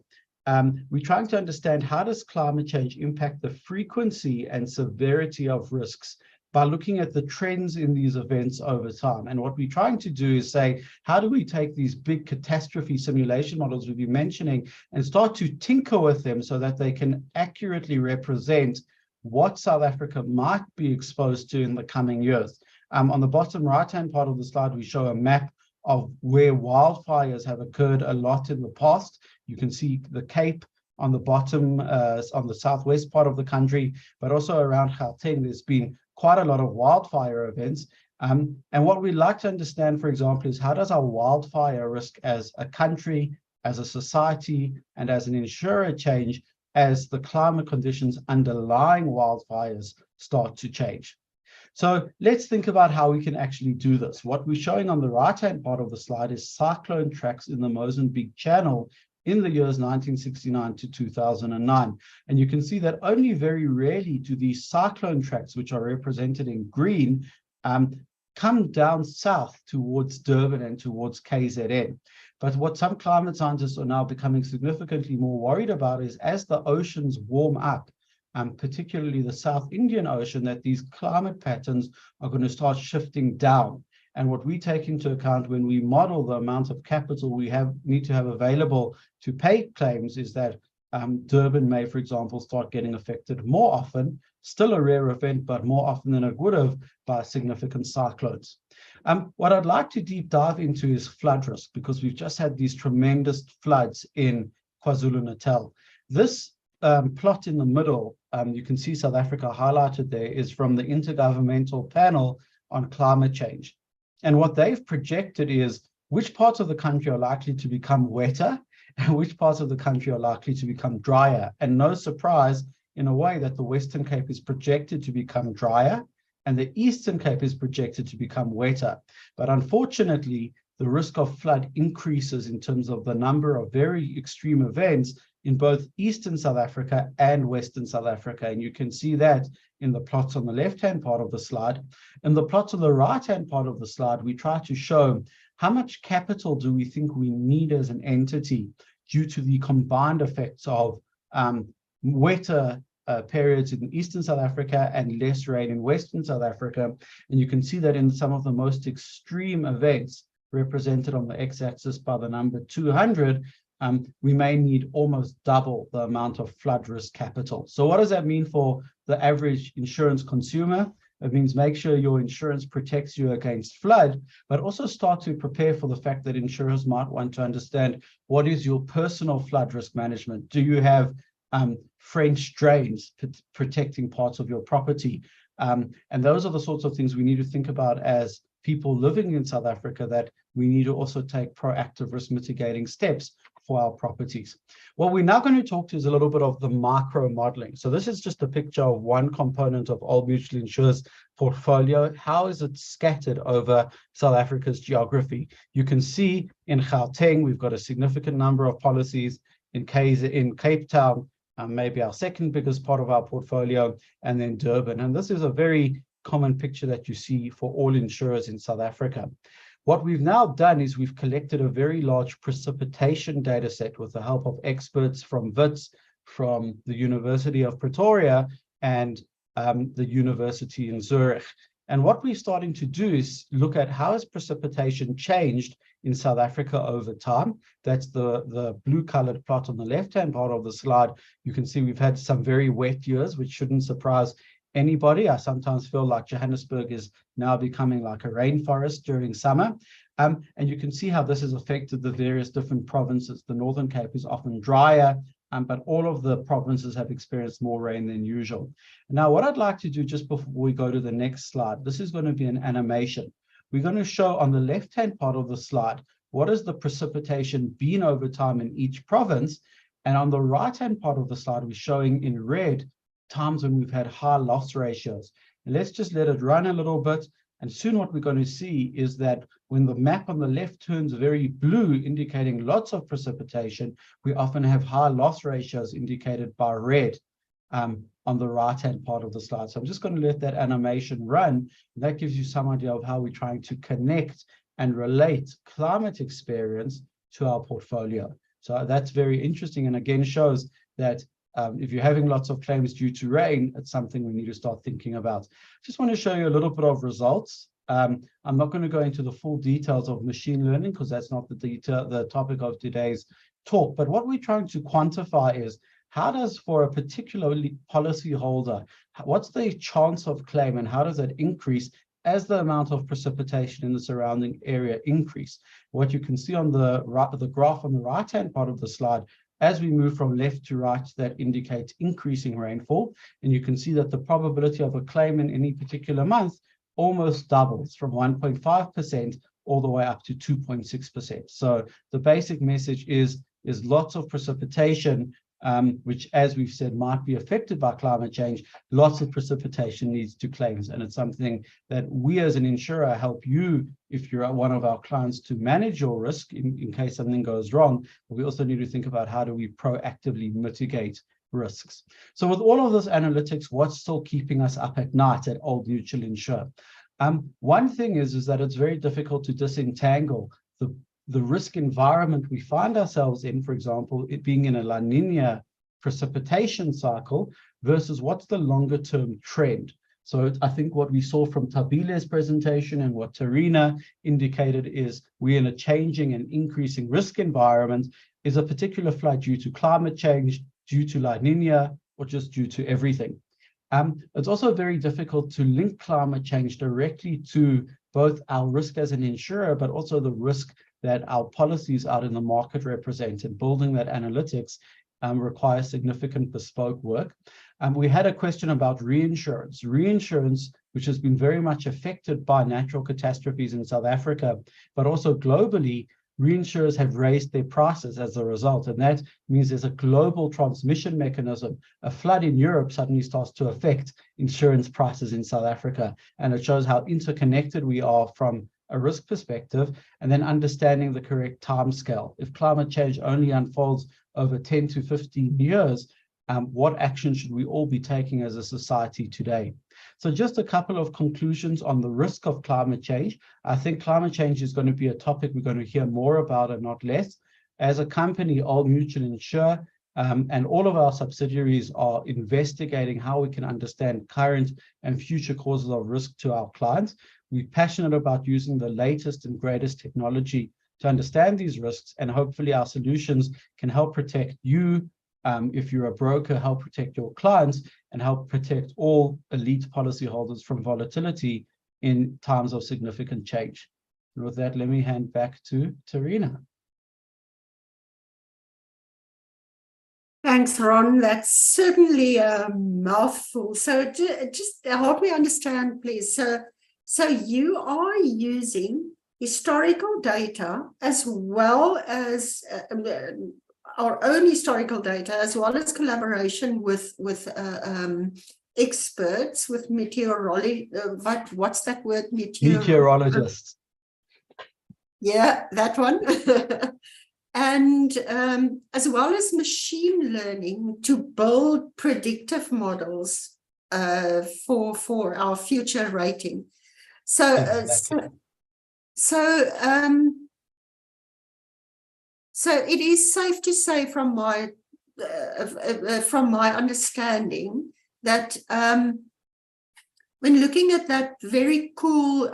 [SPEAKER 3] we're trying to understand how does climate change impact the frequency and severity of risks by looking at the trends in these events over time. And what we're trying to do is say, how do we take these big catastrophe simulation models we've been mentioning and start to tinker with them so that they can accurately represent what South Africa might be exposed to in the coming years. On the bottom right-hand part of the slide, we show a map of where wildfires have occurred a lot in the past. You can see the Cape on the bottom, on the southwest part of the country, but also around Gauteng, there's been quite a lot of wildfire events. And what we'd like to understand, for example, is how does our wildfire risk as a country, as a society, and as an insurer change as the climate conditions underlying wildfires start to change? So let's think about how we can actually do this. What we're showing on the right-hand part of the slide is cyclone tracks in the Mozambique Channel in the years 1969 to 2009. And you can see that only very rarely do these cyclone tracks, which are represented in green, come down south towards Durban and towards KZN. But what some climate scientists are now becoming significantly more worried about is as the oceans warm up, particularly the South Indian Ocean, that these climate patterns are going to start shifting down. And what we take into account when we model the amount of capital we need to have available to pay claims is that Durban may, for example, start getting affected more often, still a rare event, but more often than it would have by significant cyclones. What I'd like to deep dive into is flood risk, because we've just had these tremendous floods in KwaZulu-Natal. This plot in the middle, you can see South Africa highlighted there, is from the Intergovernmental Panel on Climate Change. And what they've projected is which parts of the country are likely to become wetter and which parts of the country are likely to become drier. And no surprise, in a way, that the Western Cape is projected to become drier and the Eastern Cape is projected to become wetter. But unfortunately, the risk of flood increases in terms of the number of very extreme events in both Eastern South Africa and Western South Africa. And you can see that in the plots on the left-hand part of the slide. In the plots on the right-hand part of the slide, we try to show how much capital do we think we need as an entity due to the combined effects of wetter periods in Eastern South Africa and less rain in Western South Africa. And you can see that in some of the most extreme events represented on the x-axis by the number 200, we may need almost double the amount of flood risk capital. So what does that mean for the average insurance consumer? It means make sure your insurance protects you against flood, but also start to prepare for the fact that insurers might want to understand what is your personal flood risk management. Do you have French drains protecting parts of your property? And those are the sorts of things we need to think about as people living in South Africa, that we need to also take proactive risk mitigating steps for our properties. What we're now going to talk to is a little bit of the micro modeling. So this is just a picture of one component of Old Mutual Insure's portfolio. How is it scattered over South Africa's geography? You can see in Gauteng, we've got a significant number of policies. In Cape Town, maybe our second biggest part of our portfolio, and then Durban. And this is a very common picture that you see for all insurers in South Africa. What we've now done is we've collected a very large precipitation data set with the help of experts from WITS, from the University of Pretoria, and the University in Zurich. And what we're starting to do is look at how has precipitation changed in South Africa over time. That's the blue-colored plot on the left-hand part of the slide. You can see we've had some very wet years, which shouldn't surprise anybody. I sometimes feel like Johannesburg is now becoming like a rainforest during summer. And you can see how this has affected the various different provinces. The Northern Cape is often drier, but all of the provinces have experienced more rain than usual. Now, what I'd like to do just before we go to the next slide, this is going to be an animation. We're going to show on the left-hand part of the slide, what has the precipitation been over time in each province? And on the right-hand part of the slide, we're showing in red times when we've had high loss ratios. And let's just let it run a little bit. And soon what we're going to see is that when the map on the left turns very blue, indicating lots of precipitation, we often have high loss ratios indicated by red on the right-hand part of the slide. So I'm just going to let that animation run. That gives you some idea of how we're trying to connect and relate climate experience to our portfolio. So that's very interesting, and again shows that if you're having lots of claims due to rain, it's something we need to start thinking about. Just want to show you a little bit of results. I'm not going to go into the full details of machine learning because that's not the topic of today's talk. But what we're trying to quantify is how does, for a particular policy holder, what's the chance of claim and how does that increase as the amount of precipitation in the surrounding area increase? What you can see on the graph on the right-hand part of the slide, as we move from left to right, that indicates increasing rainfall. And you can see that the probability of a claim in any particular month almost doubles from 1.5% all the way up to 2.6%. So the basic message is lots of precipitation, which, as we've said, might be affected by climate change. Lots of precipitation leads to claims. And it's something that we as an insurer help you, if you're one of our clients, to manage your risk in case something goes wrong. But we also need to think about how do we proactively mitigate risks. So with all of this analytics, what's still keeping us up at night at Old Mutual Insure? One thing is that it's very difficult to disentangle the risk environment we find ourselves in, for example, it being in a La Nina precipitation cycle versus what's the longer term trend. So I think what we saw from Tabile's presentation and what Tarina indicated is we're in a changing and increasing risk environment. Is a particular flood due to climate change, due to La Nina, or just due to everything. It's also very difficult to link climate change directly to both our risk as an insurer, but also the risk that our policies out in the market represent, and building that analytics requires significant bespoke work. We had a question about reinsurance. Reinsurance, which has been very much affected by natural catastrophes in South Africa, but also globally, reinsurers have raised their prices as a result, and that means there's a global transmission mechanism. A flood in Europe suddenly starts to affect insurance prices in South Africa, and it shows how interconnected we are from a risk perspective, and then understanding the correct timescale. If climate change only unfolds over 10 to 15 years, what action should we all be taking as a society today? So just a couple of conclusions on the risk of climate change. I think climate change is going to be a topic we're going to hear more about and not less. As a company, Old Mutual Insure, and all of our subsidiaries are investigating how we can understand current and future causes of risk to our clients. We're passionate about using the latest and greatest technology to understand these risks, and hopefully our solutions can help protect you, if you're a broker, help protect your clients, and help protect all elite policyholders from volatility in times of significant change. And with that, let me hand back to Tarina.
[SPEAKER 2] Thanks, Ron. That's certainly a mouthful. So just help me understand, please. So you are using historical data as well as our own historical data, as well as collaboration with experts, with meteorology. What's that word?
[SPEAKER 3] Meteorologists.
[SPEAKER 2] Yeah, that one. And as well as machine learning to build predictive models for our future rating. So it is safe to say, from my understanding, that when looking at that very cool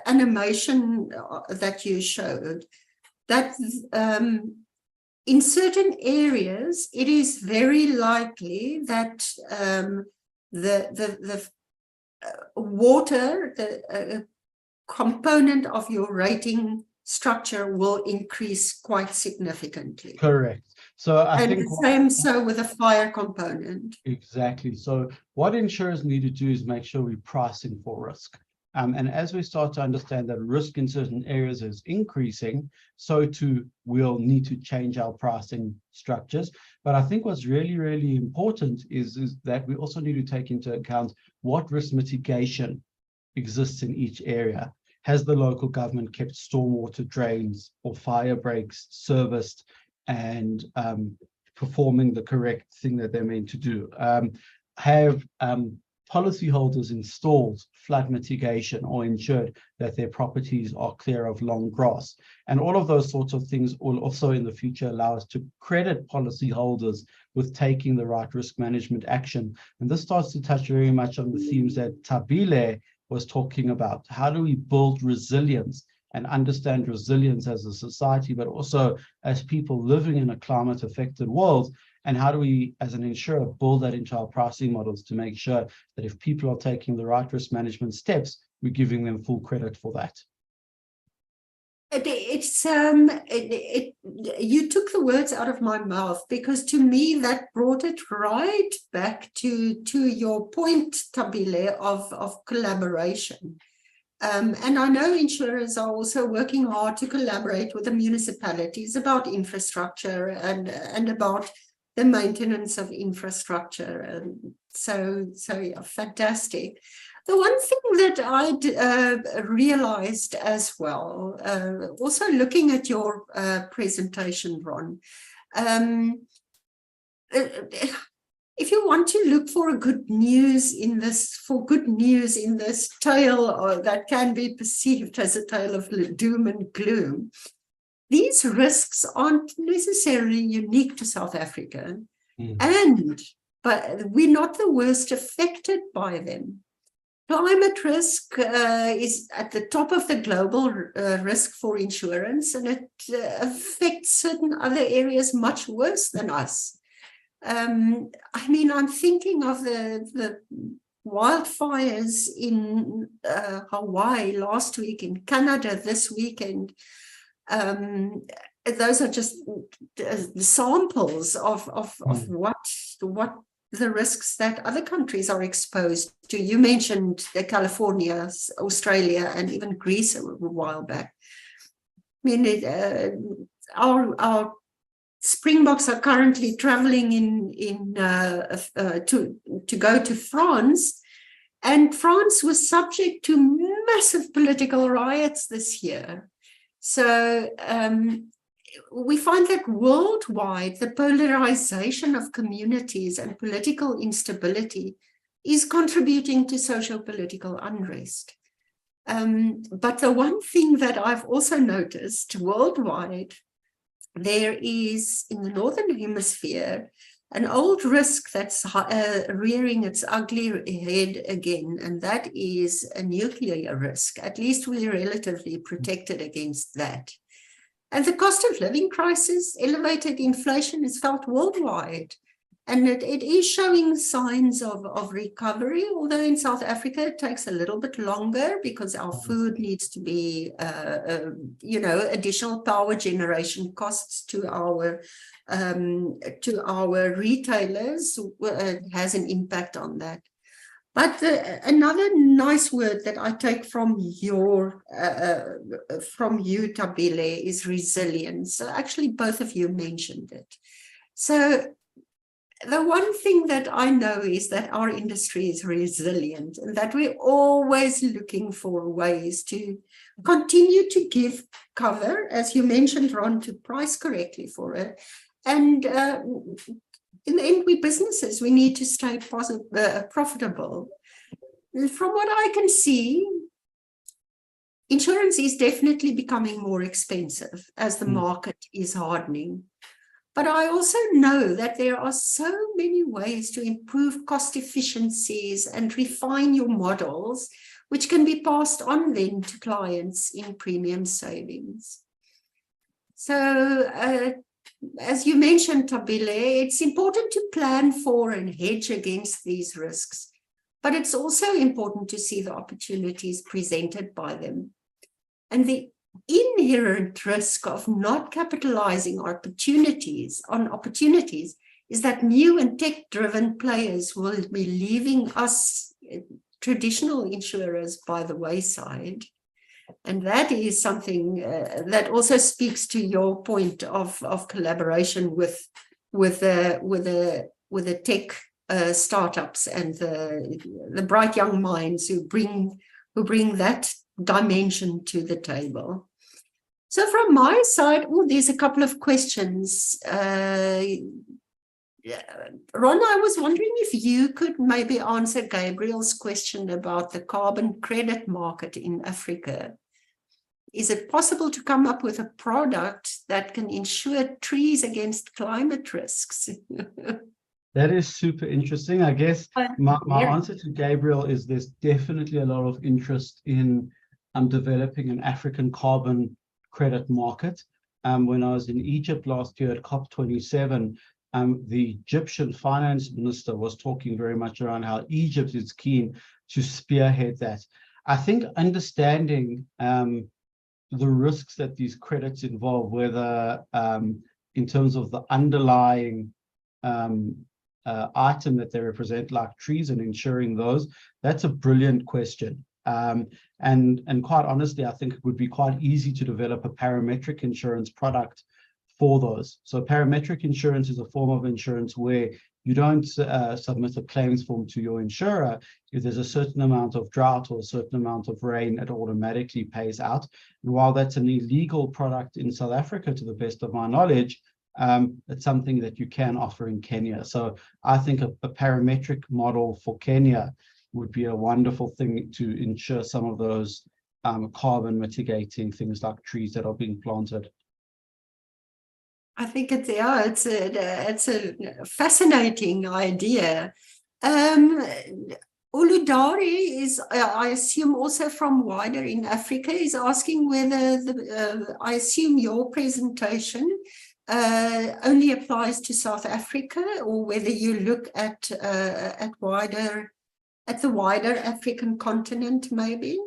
[SPEAKER 2] animation that you showed, that in certain areas it is very likely that the water, the component of your rating structure, will increase quite significantly.
[SPEAKER 3] Correct. So I think
[SPEAKER 2] the same so with a fire component.
[SPEAKER 3] Exactly. So what insurers need to do is make sure we're pricing for risk. And as we start to understand that risk in certain areas is increasing, so too we'll need to change our pricing structures. But I think what's really, really important is that we also need to take into account what risk mitigation exists in each area. Has the local government kept stormwater drains or fire breaks serviced and performing the correct thing that they're meant to do? Have policyholders installed flood mitigation or ensured that their properties are clear of long grass? And all of those sorts of things will also in the future allow us to credit policyholders with taking the right risk management action. And this starts to touch very much on the themes that Tabile was talking about. How do we build resilience and understand resilience as a society, but also as people living in a climate affected world? And how do we, as an insurer, build that into our pricing models to make sure that if people are taking the right risk management steps, we're giving them full credit for that?
[SPEAKER 2] You took the words out of my mouth, because to me that brought it right back to your point, Tabile, of collaboration. And I know insurers are also working hard to collaborate with the municipalities about infrastructure and about the maintenance of infrastructure. And so yeah, fantastic. The one thing that I'd realized as well, also looking at your presentation, Ron, if you want to look for good news in this tale that can be perceived as a tale of doom and gloom, these risks aren't necessarily unique to South Africa, but we're not the worst affected by them. Climate risk is at the top of the global risk for insurance, and it affects certain other areas much worse than us. I mean, I'm thinking of the wildfires in Hawaii last week, in Canada this weekend. Those are just samples of what the risks that other countries are exposed to. You mentioned California, Australia, and even Greece a while back. I mean, our Springboks are currently traveling to go to France, and France was subject to massive political riots this year. So we find that worldwide, the polarization of communities and political instability is contributing to social-political unrest. But the one thing that I've also noticed worldwide, there is, in the Northern Hemisphere, an old risk that's rearing its ugly head again, and that is a nuclear risk. At least we're relatively protected against that. And the cost of living crisis, elevated inflation, is felt worldwide. And it is showing signs of recovery, although in South Africa it takes a little bit longer because our food needs to be, additional power generation costs to our retailers has an impact on that. But another nice word that I take from you, Tabile, is resilience. So actually, both of you mentioned it. So the one thing that I know is that our industry is resilient and that we're always looking for ways to continue to give cover, as you mentioned, Ron, to price correctly for it. And in the end, we businesses, we need to stay profitable. From what I can see, insurance is definitely becoming more expensive as the market is hardening. But I also know that there are so many ways to improve cost efficiencies and refine your models, which can be passed on then to clients in premium savings. So, as you mentioned, Tabile, it's important to plan for and hedge against these risks, but it's also important to see the opportunities presented by them. And the inherent risk of not capitalizing on opportunities is that new and tech-driven players will be leaving us traditional insurers by the wayside. And that is something that also speaks to your point of collaboration with the tech startups and the bright young minds who bring that dimension to the table. So from my side, there's a couple of questions. Ron, I was wondering if you could maybe answer Gabriel's question about the carbon credit market in Africa. Is it possible to come up with a product that can insure trees against climate risks?
[SPEAKER 3] That is super interesting. I guess my answer to Gabriel is there's definitely a lot of interest in developing an African carbon credit market. When I was in Egypt last year at COP27, the Egyptian finance minister was talking very much around how Egypt is keen to spearhead that. I think understanding the risks that these credits involve, whether in terms of the underlying item that they represent, like trees, and ensuring those, that's a brilliant question. And quite honestly, I think it would be quite easy to develop a parametric insurance product for those. So parametric insurance is a form of insurance where you don't submit a claims form to your insurer. If there's a certain amount of drought or a certain amount of rain, it automatically pays out. And while that's an illegal product in South Africa, to the best of my knowledge, it's something that you can offer in Kenya. So I think a parametric model for Kenya would be a wonderful thing to ensure some of those carbon mitigating things like trees that are being planted.
[SPEAKER 2] I think it's a fascinating idea. Uludari is, I assume, also from wider in Africa, is asking whether I assume your presentation only applies to South Africa, or whether you look at the wider African continent, maybe?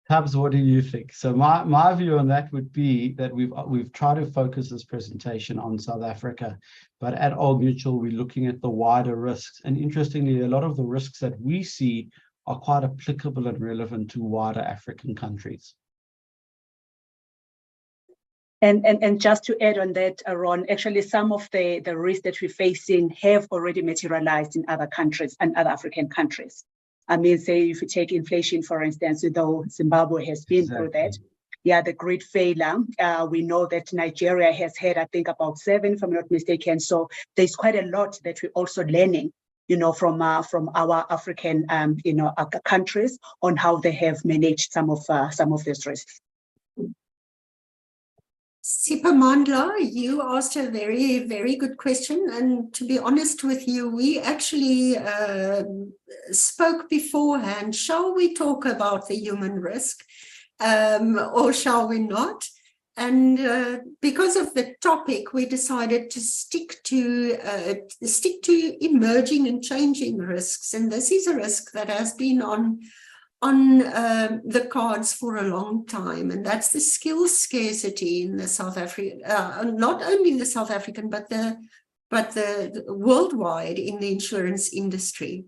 [SPEAKER 3] Tabs, what do you think? So my view on that would be that we've tried to focus this presentation on South Africa, but at Old Mutual, we're looking at the wider risks. And interestingly, a lot of the risks that we see are quite applicable and relevant to wider African countries.
[SPEAKER 1] And just to add on that, Ron, actually some of the risks that we're facing have already materialized in other countries and other African countries. I mean, say if you take inflation, for instance, though Zimbabwe has been through that. Yeah, the grid failure. We know that Nigeria has had, I think, about 7, if I'm not mistaken. So there's quite a lot that we're also learning, from our African, countries on how they have managed some of these risks.
[SPEAKER 2] Sipamandla, you asked a very, very good question. And to be honest with you, we actually spoke beforehand. Shall we talk about the human risk or shall we not? And because of the topic, we decided to stick to emerging and changing risks. And this is a risk that has been on the cards for a long time, and that's the skills scarcity in the South African, not only the South African, but the worldwide in the insurance industry.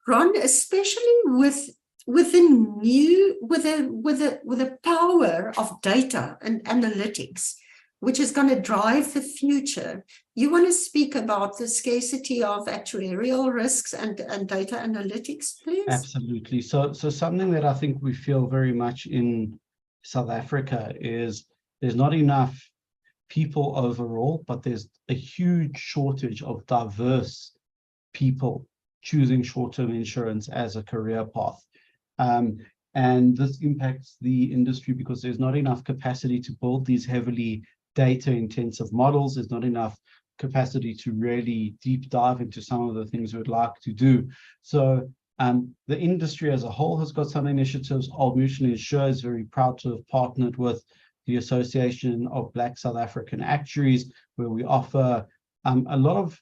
[SPEAKER 2] Ron, especially with the power of data and analytics, which is going to drive the future. You want to speak about the scarcity of actuarial risks and data analytics, please?
[SPEAKER 3] Absolutely. So something that I think we feel very much in South Africa is there's not enough people overall, but there's a huge shortage of diverse people choosing short-term insurance as a career path. And this impacts the industry because there's not enough capacity to build these heavily data-intensive models. There's not enough capacity to really deep dive into some of the things we'd like to do. So the industry as a whole has got some initiatives. Old Mutual Insure is very proud to have partnered with the Association of Black South African Actuaries, where we offer a lot of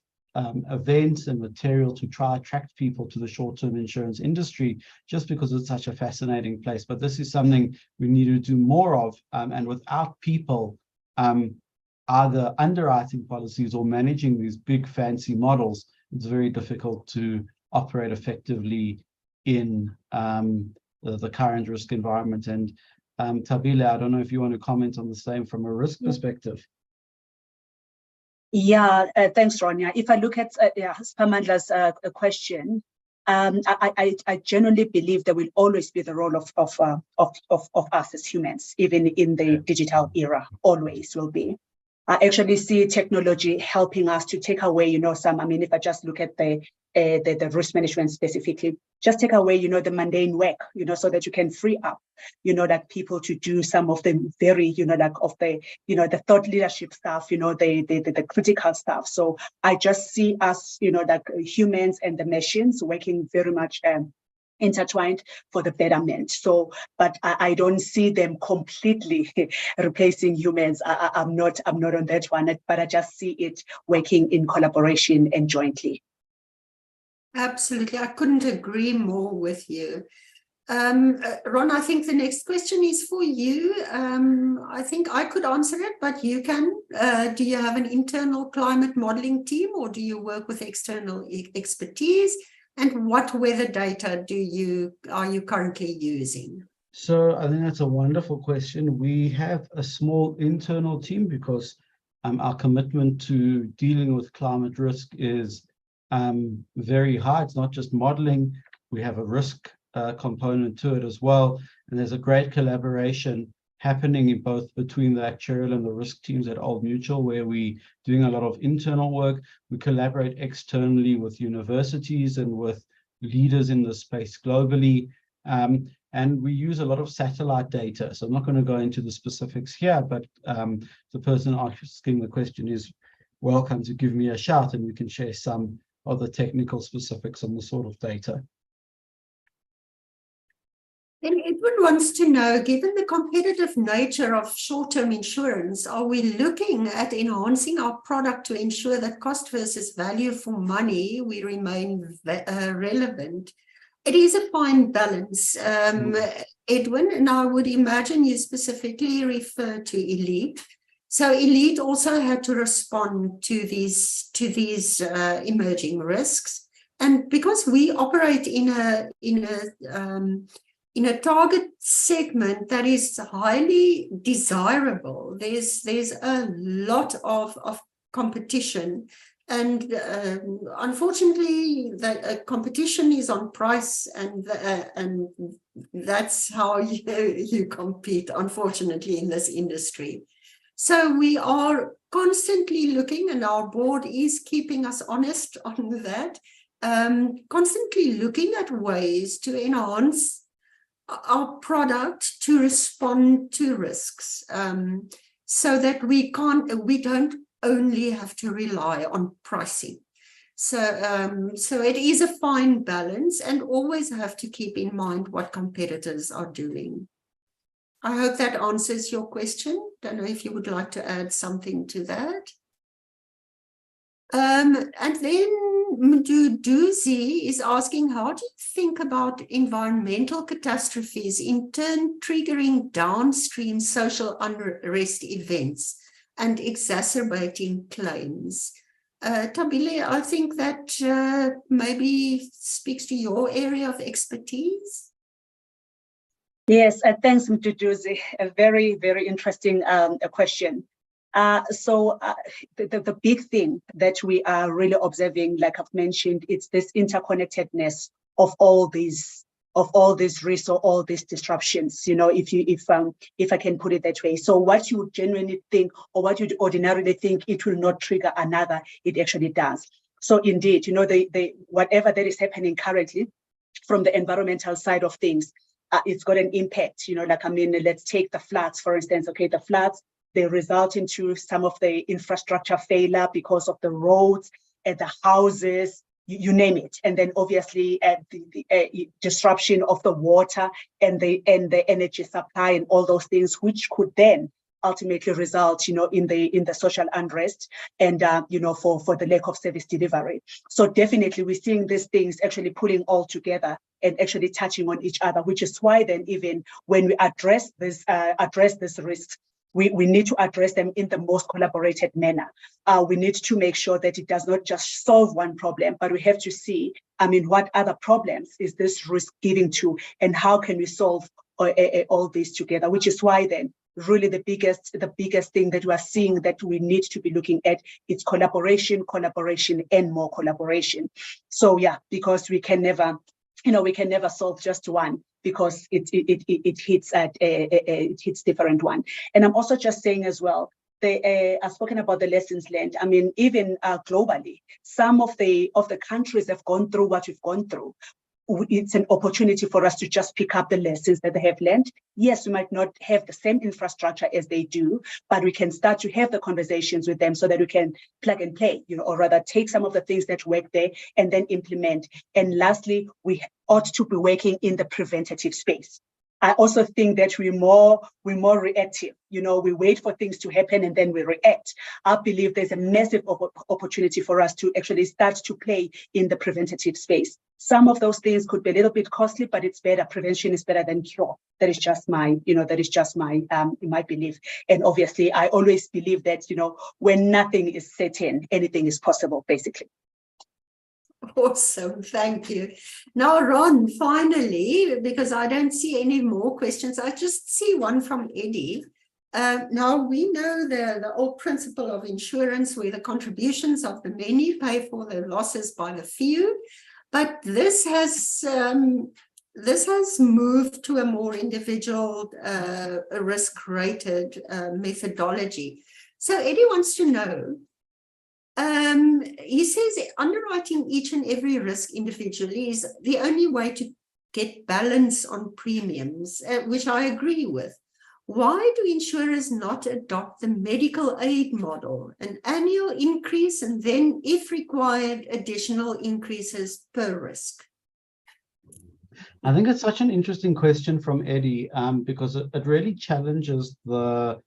[SPEAKER 3] events and material to try attract people to the short-term insurance industry, just because it's such a fascinating place. But this is something we need to do more of, and without people either underwriting policies or managing these big fancy models, it's very difficult to operate effectively in the current risk environment. And Tabile, I don't know if you want to comment on the same from a risk perspective.
[SPEAKER 1] Yeah, thanks, Ronya. If I look at Sipamandla's question, I genuinely believe there will always be the role of us as humans, even in the digital era, always will be. I actually see technology helping us to take away, some, I mean, if I just look at the risk management specifically, just take away, the mundane work, so that you can free up, that people to do some of the very, the thought leadership stuff, the critical stuff. So I just see us, humans and the machines working very much intertwined for the betterment. So, but I don't see them completely replacing humans. I'm not on that one, but I just see it working in collaboration and jointly.
[SPEAKER 2] Absolutely. I couldn't agree more with you. Ron, I think the next question is for you. I think I could answer it, but you can. Do you have an internal climate modeling team, or do you work with external expertise? And what weather data are you currently using?
[SPEAKER 3] So I think that's a wonderful question. We have a small internal team because our commitment to dealing with climate risk is very high. It's not just modeling. We have a risk component to it as well. And there's a great collaboration happening in both between the actuarial and the risk teams at Old Mutual, where we're doing a lot of internal work. We collaborate externally with universities and with leaders in the space globally. And we use a lot of satellite data. So I'm not going to go into the specifics here, but the person asking the question is welcome to give me a shout, and we can share some of the technical specifics on the sort of data.
[SPEAKER 2] Then Edward wants to know, given the competitive nature of short-term insurance, are we looking at enhancing our product to ensure that cost versus value for money, we remain relevant? It is a fine balance, Edwin, and I would imagine you specifically refer to Elite. So Elite also had to respond to these emerging risks, and because we operate in a target segment that is highly desirable, there's a lot of competition, and unfortunately, the competition is on price, and that's how you compete, unfortunately, in this industry. So we are constantly looking, and our board is keeping us honest on that, constantly looking at ways to enhance our product to respond to risks, so that we don't only have to rely on pricing. So it is a fine balance, and always have to keep in mind what competitors are doing. I hope that answers your question. Don't know if you would like to add something to that. And then Mduduzi is asking, how do you think about environmental catastrophes in turn triggering downstream social unrest events and exacerbating claims? Tabile, I think that maybe speaks to your area of expertise.
[SPEAKER 1] Yes, thanks, Mduduzi. A very, very interesting question. So the big thing that we are really observing, like I've mentioned, it's this interconnectedness of all these risks or all these disruptions. You know, if I can put it that way. So what you would genuinely think, or what you'd ordinarily think it will not trigger another, it actually does. So indeed, you know, whatever that is happening currently from the environmental side of things, it's got an impact. You know, like, I mean, let's take the floods, for instance. Okay, the floods, they result into some of the infrastructure failure because of the roads and the houses, you name it. And then obviously the disruption of the water and the energy supply and all those things, which could then ultimately result, you know, in the social unrest and, you know, for the lack of service delivery. So definitely we're seeing these things actually pulling all together and actually touching on each other, which is why then even when we address these risks, we need to address them in the most collaborated manner. We need to make sure that it does not just solve one problem, but we have to see, I mean, what other problems is this risk giving to, and how can we solve all these together, which is why then really the biggest thing that we are seeing that we need to be looking at is collaboration, and more collaboration. So yeah, because we can never solve just one, because it hits different one. And I'm also just saying as well, I've spoken about the lessons learned. I mean, even globally, some of the countries have gone through what we've gone through. It's an opportunity for us to just pick up the lessons that they have learned. Yes, we might not have the same infrastructure as they do, but we can start to have the conversations with them so that we can plug and play, you know, or rather take some of the things that work there and then implement. And lastly, we ought to be working in the preventative space. I also think that we're more reactive. You know, we wait for things to happen and then we react. I believe there's a massive opportunity for us to actually start to play in the preventative space. Some of those things could be a little bit costly, but it's better. Prevention is better than cure. That is just my belief. And obviously, I always believe that, you know, when nothing is certain, anything is possible, basically.
[SPEAKER 2] Awesome, thank you. Now, Ron, finally, because I don't see any more questions, I just see one from Eddie. Now, we know the old principle of insurance, where the contributions of the many pay for the losses by the few, but this has moved to a more individual risk-rated methodology. So Eddie wants to know, he says underwriting each and every risk individually is the only way to get balance on premiums, which I agree with. Why do insurers not adopt the medical aid model, an annual increase and then, if required, additional increases per risk?
[SPEAKER 3] I think it's such an interesting question from Eddie, because it really challenges the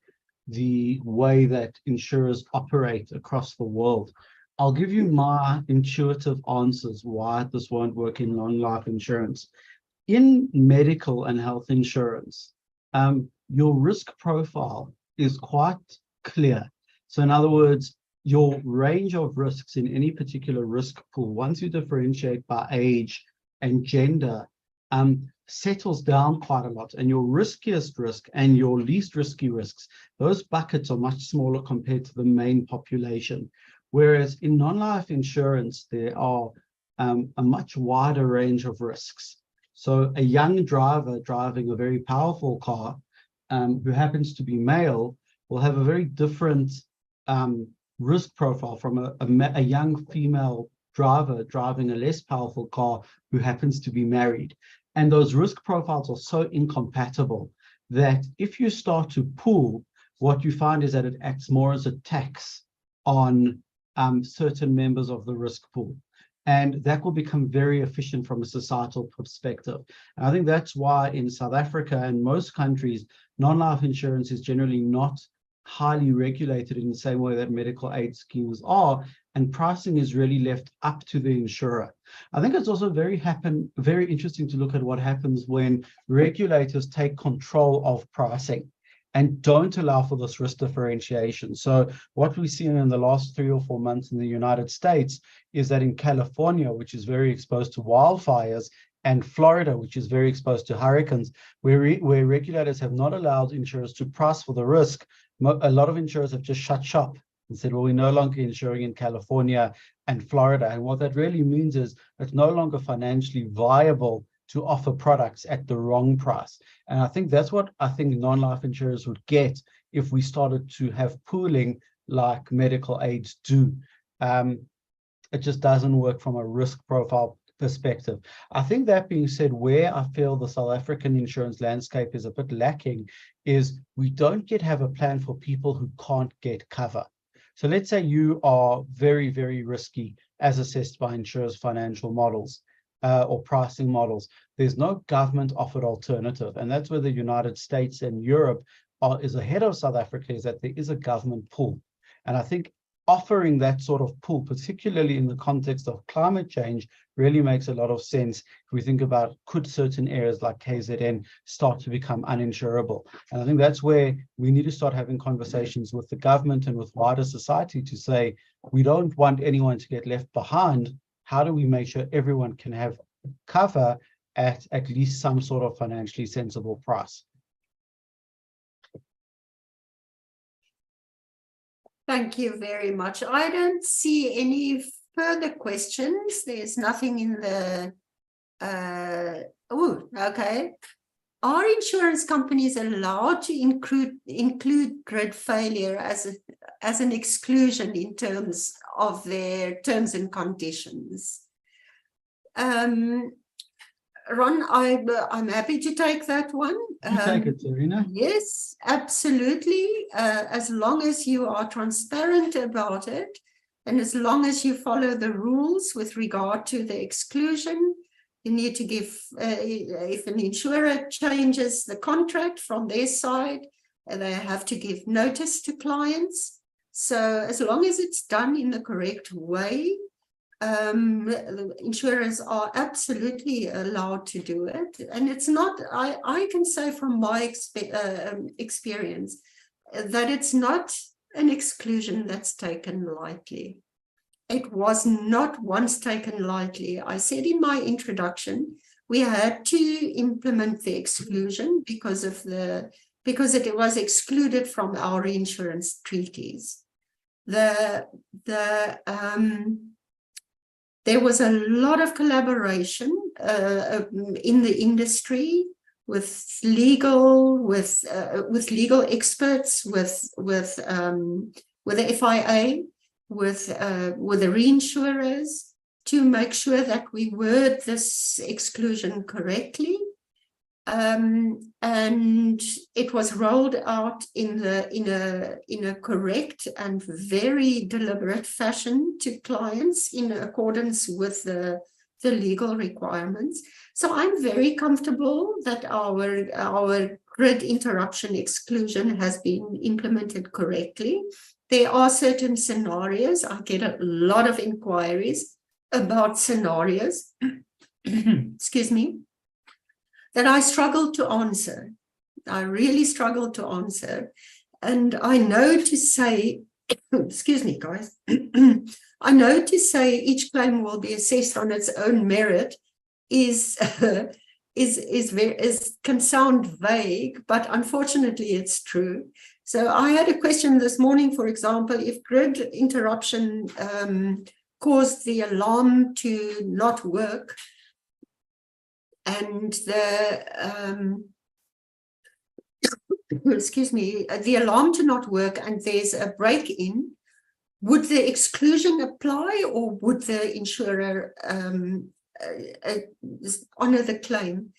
[SPEAKER 3] way that insurers operate across the world. I'll give you my intuitive answers why this won't work in non-life insurance. In medical and health insurance, your risk profile is quite clear. So in other words, your range of risks in any particular risk pool, once you differentiate by age and gender, settles down quite a lot, and your riskiest risk and your least risky risks, those buckets are much smaller compared to the main population. Whereas in non-life insurance, there are a much wider range of risks. So a young driver driving a very powerful car who happens to be male will have a very different risk profile from a young female driver driving a less powerful car who happens to be married. And those risk profiles are so incompatible that if you start to pool, what you find is that it acts more as a tax on certain members of the risk pool. And that will become very efficient from a societal perspective. And I think that's why in South Africa and most countries, non-life insurance is generally not highly regulated in the same way that medical aid schemes are, and pricing is really left up to the insurer. I think it's also very interesting to look at what happens when regulators take control of pricing and don't allow for this risk differentiation. So what we've seen in the last 3 or 4 months in the United States is that in California, which is very exposed to wildfires, and Florida, which is very exposed to hurricanes, where regulators have not allowed insurers to price for the risk, a lot of insurers have just shut shop and said, well, we're no longer insuring in California and Florida. And what that really means is it's no longer financially viable to offer products at the wrong price. And I think that's what I think non-life insurers would get if we started to have pooling like medical aids do. It just doesn't work from a risk profile perspective. I think that being said, where I feel the South African insurance landscape is a bit lacking is we don't yet have a plan for people who can't get cover. So let's say you are very, very risky as assessed by insurers' financial models or pricing models. There's no government offered alternative. And that's where the United States and Europe is ahead of South Africa, is that there is a government pool. And I think offering that sort of pool, particularly in the context of climate change, really makes a lot of sense if we think about could certain areas like KZN start to become uninsurable. And I think that's where we need to start having conversations with the government and with wider society to say, we don't want anyone to get left behind. How do we make sure everyone can have cover at least some sort of financially sensible price?
[SPEAKER 2] Thank you very much. I don't see any further questions. There's nothing in the, okay. Are insurance companies allowed to include grid failure as an exclusion in terms of their terms and conditions? Ron, I'm happy to take that one.
[SPEAKER 3] You take it, Serena.
[SPEAKER 2] Yes, absolutely. As long as you are transparent about it, and as long as you follow the rules with regard to the exclusion, you need to give, if an insurer changes the contract from their side, they have to give notice to clients. So as long as it's done in the correct way, insurers are absolutely allowed to do it. And it's not, I can say from my experience that it's not an exclusion that's taken lightly. It was not once taken lightly. I said in my introduction, we had to implement the exclusion because it was excluded from our insurance treaties. There was a lot of collaboration in the industry with legal experts, with the FIA, with the reinsurers, to make sure that we word this exclusion correctly. And it was rolled out in a correct and very deliberate fashion to clients in accordance with the the legal requirements. So I'm very comfortable that our grid interruption exclusion has been implemented correctly. There are certain scenarios. I get a lot of inquiries about scenarios, excuse me, that I struggle to answer. I really struggle to answer. And I know to say, excuse me, guys, I know to say each claim will be assessed on its own merit can sound vague, but unfortunately it's true. So I had a question this morning, for example, if grid interruption caused the alarm to not work, and excuse me, the alarm to not work and there's a break-in, would the exclusion apply, or would the insurer honor the claim?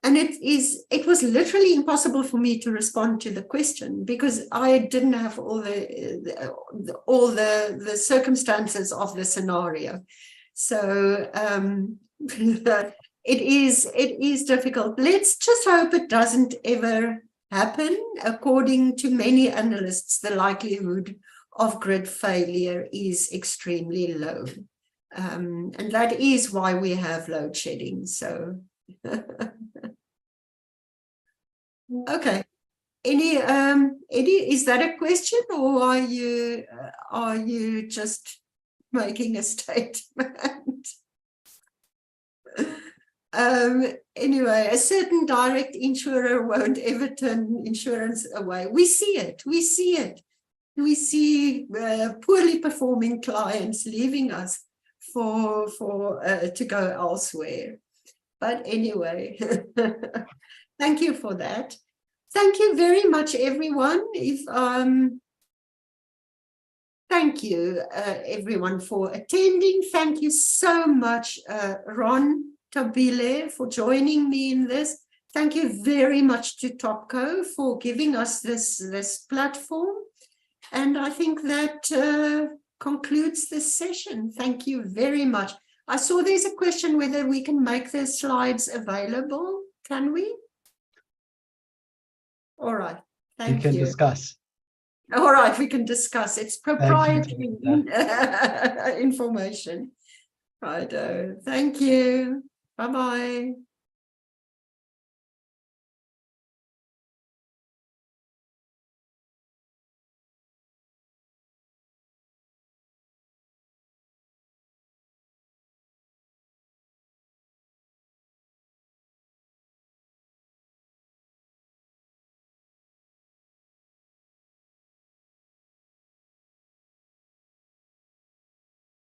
[SPEAKER 2] And it was literally impossible for me to respond to the question because I didn't have all the circumstances of the scenario. So it is difficult. Let's just hope it doesn't ever happen. According to many analysts, the likelihood of grid failure is extremely low. And that is why we have load shedding. So, okay. Eddie, is that a question, or are you just making a statement? Anyway, a certain direct insurer won't ever turn insurance away. We see it. We see poorly performing clients leaving us to go elsewhere. But anyway, thank you for that. Thank you very much, everyone. Thank you, everyone, for attending. Thank you so much, Ron Tabile, for joining me in this. Thank you very much to Topco for giving us this platform. And I think that concludes this session. Thank you very much. I saw there's a question whether we can make the slides available. Can we? All right. Thank you.
[SPEAKER 3] We can discuss.
[SPEAKER 2] All right, we can discuss. It's proprietary information. Right. Thank you. Bye-bye.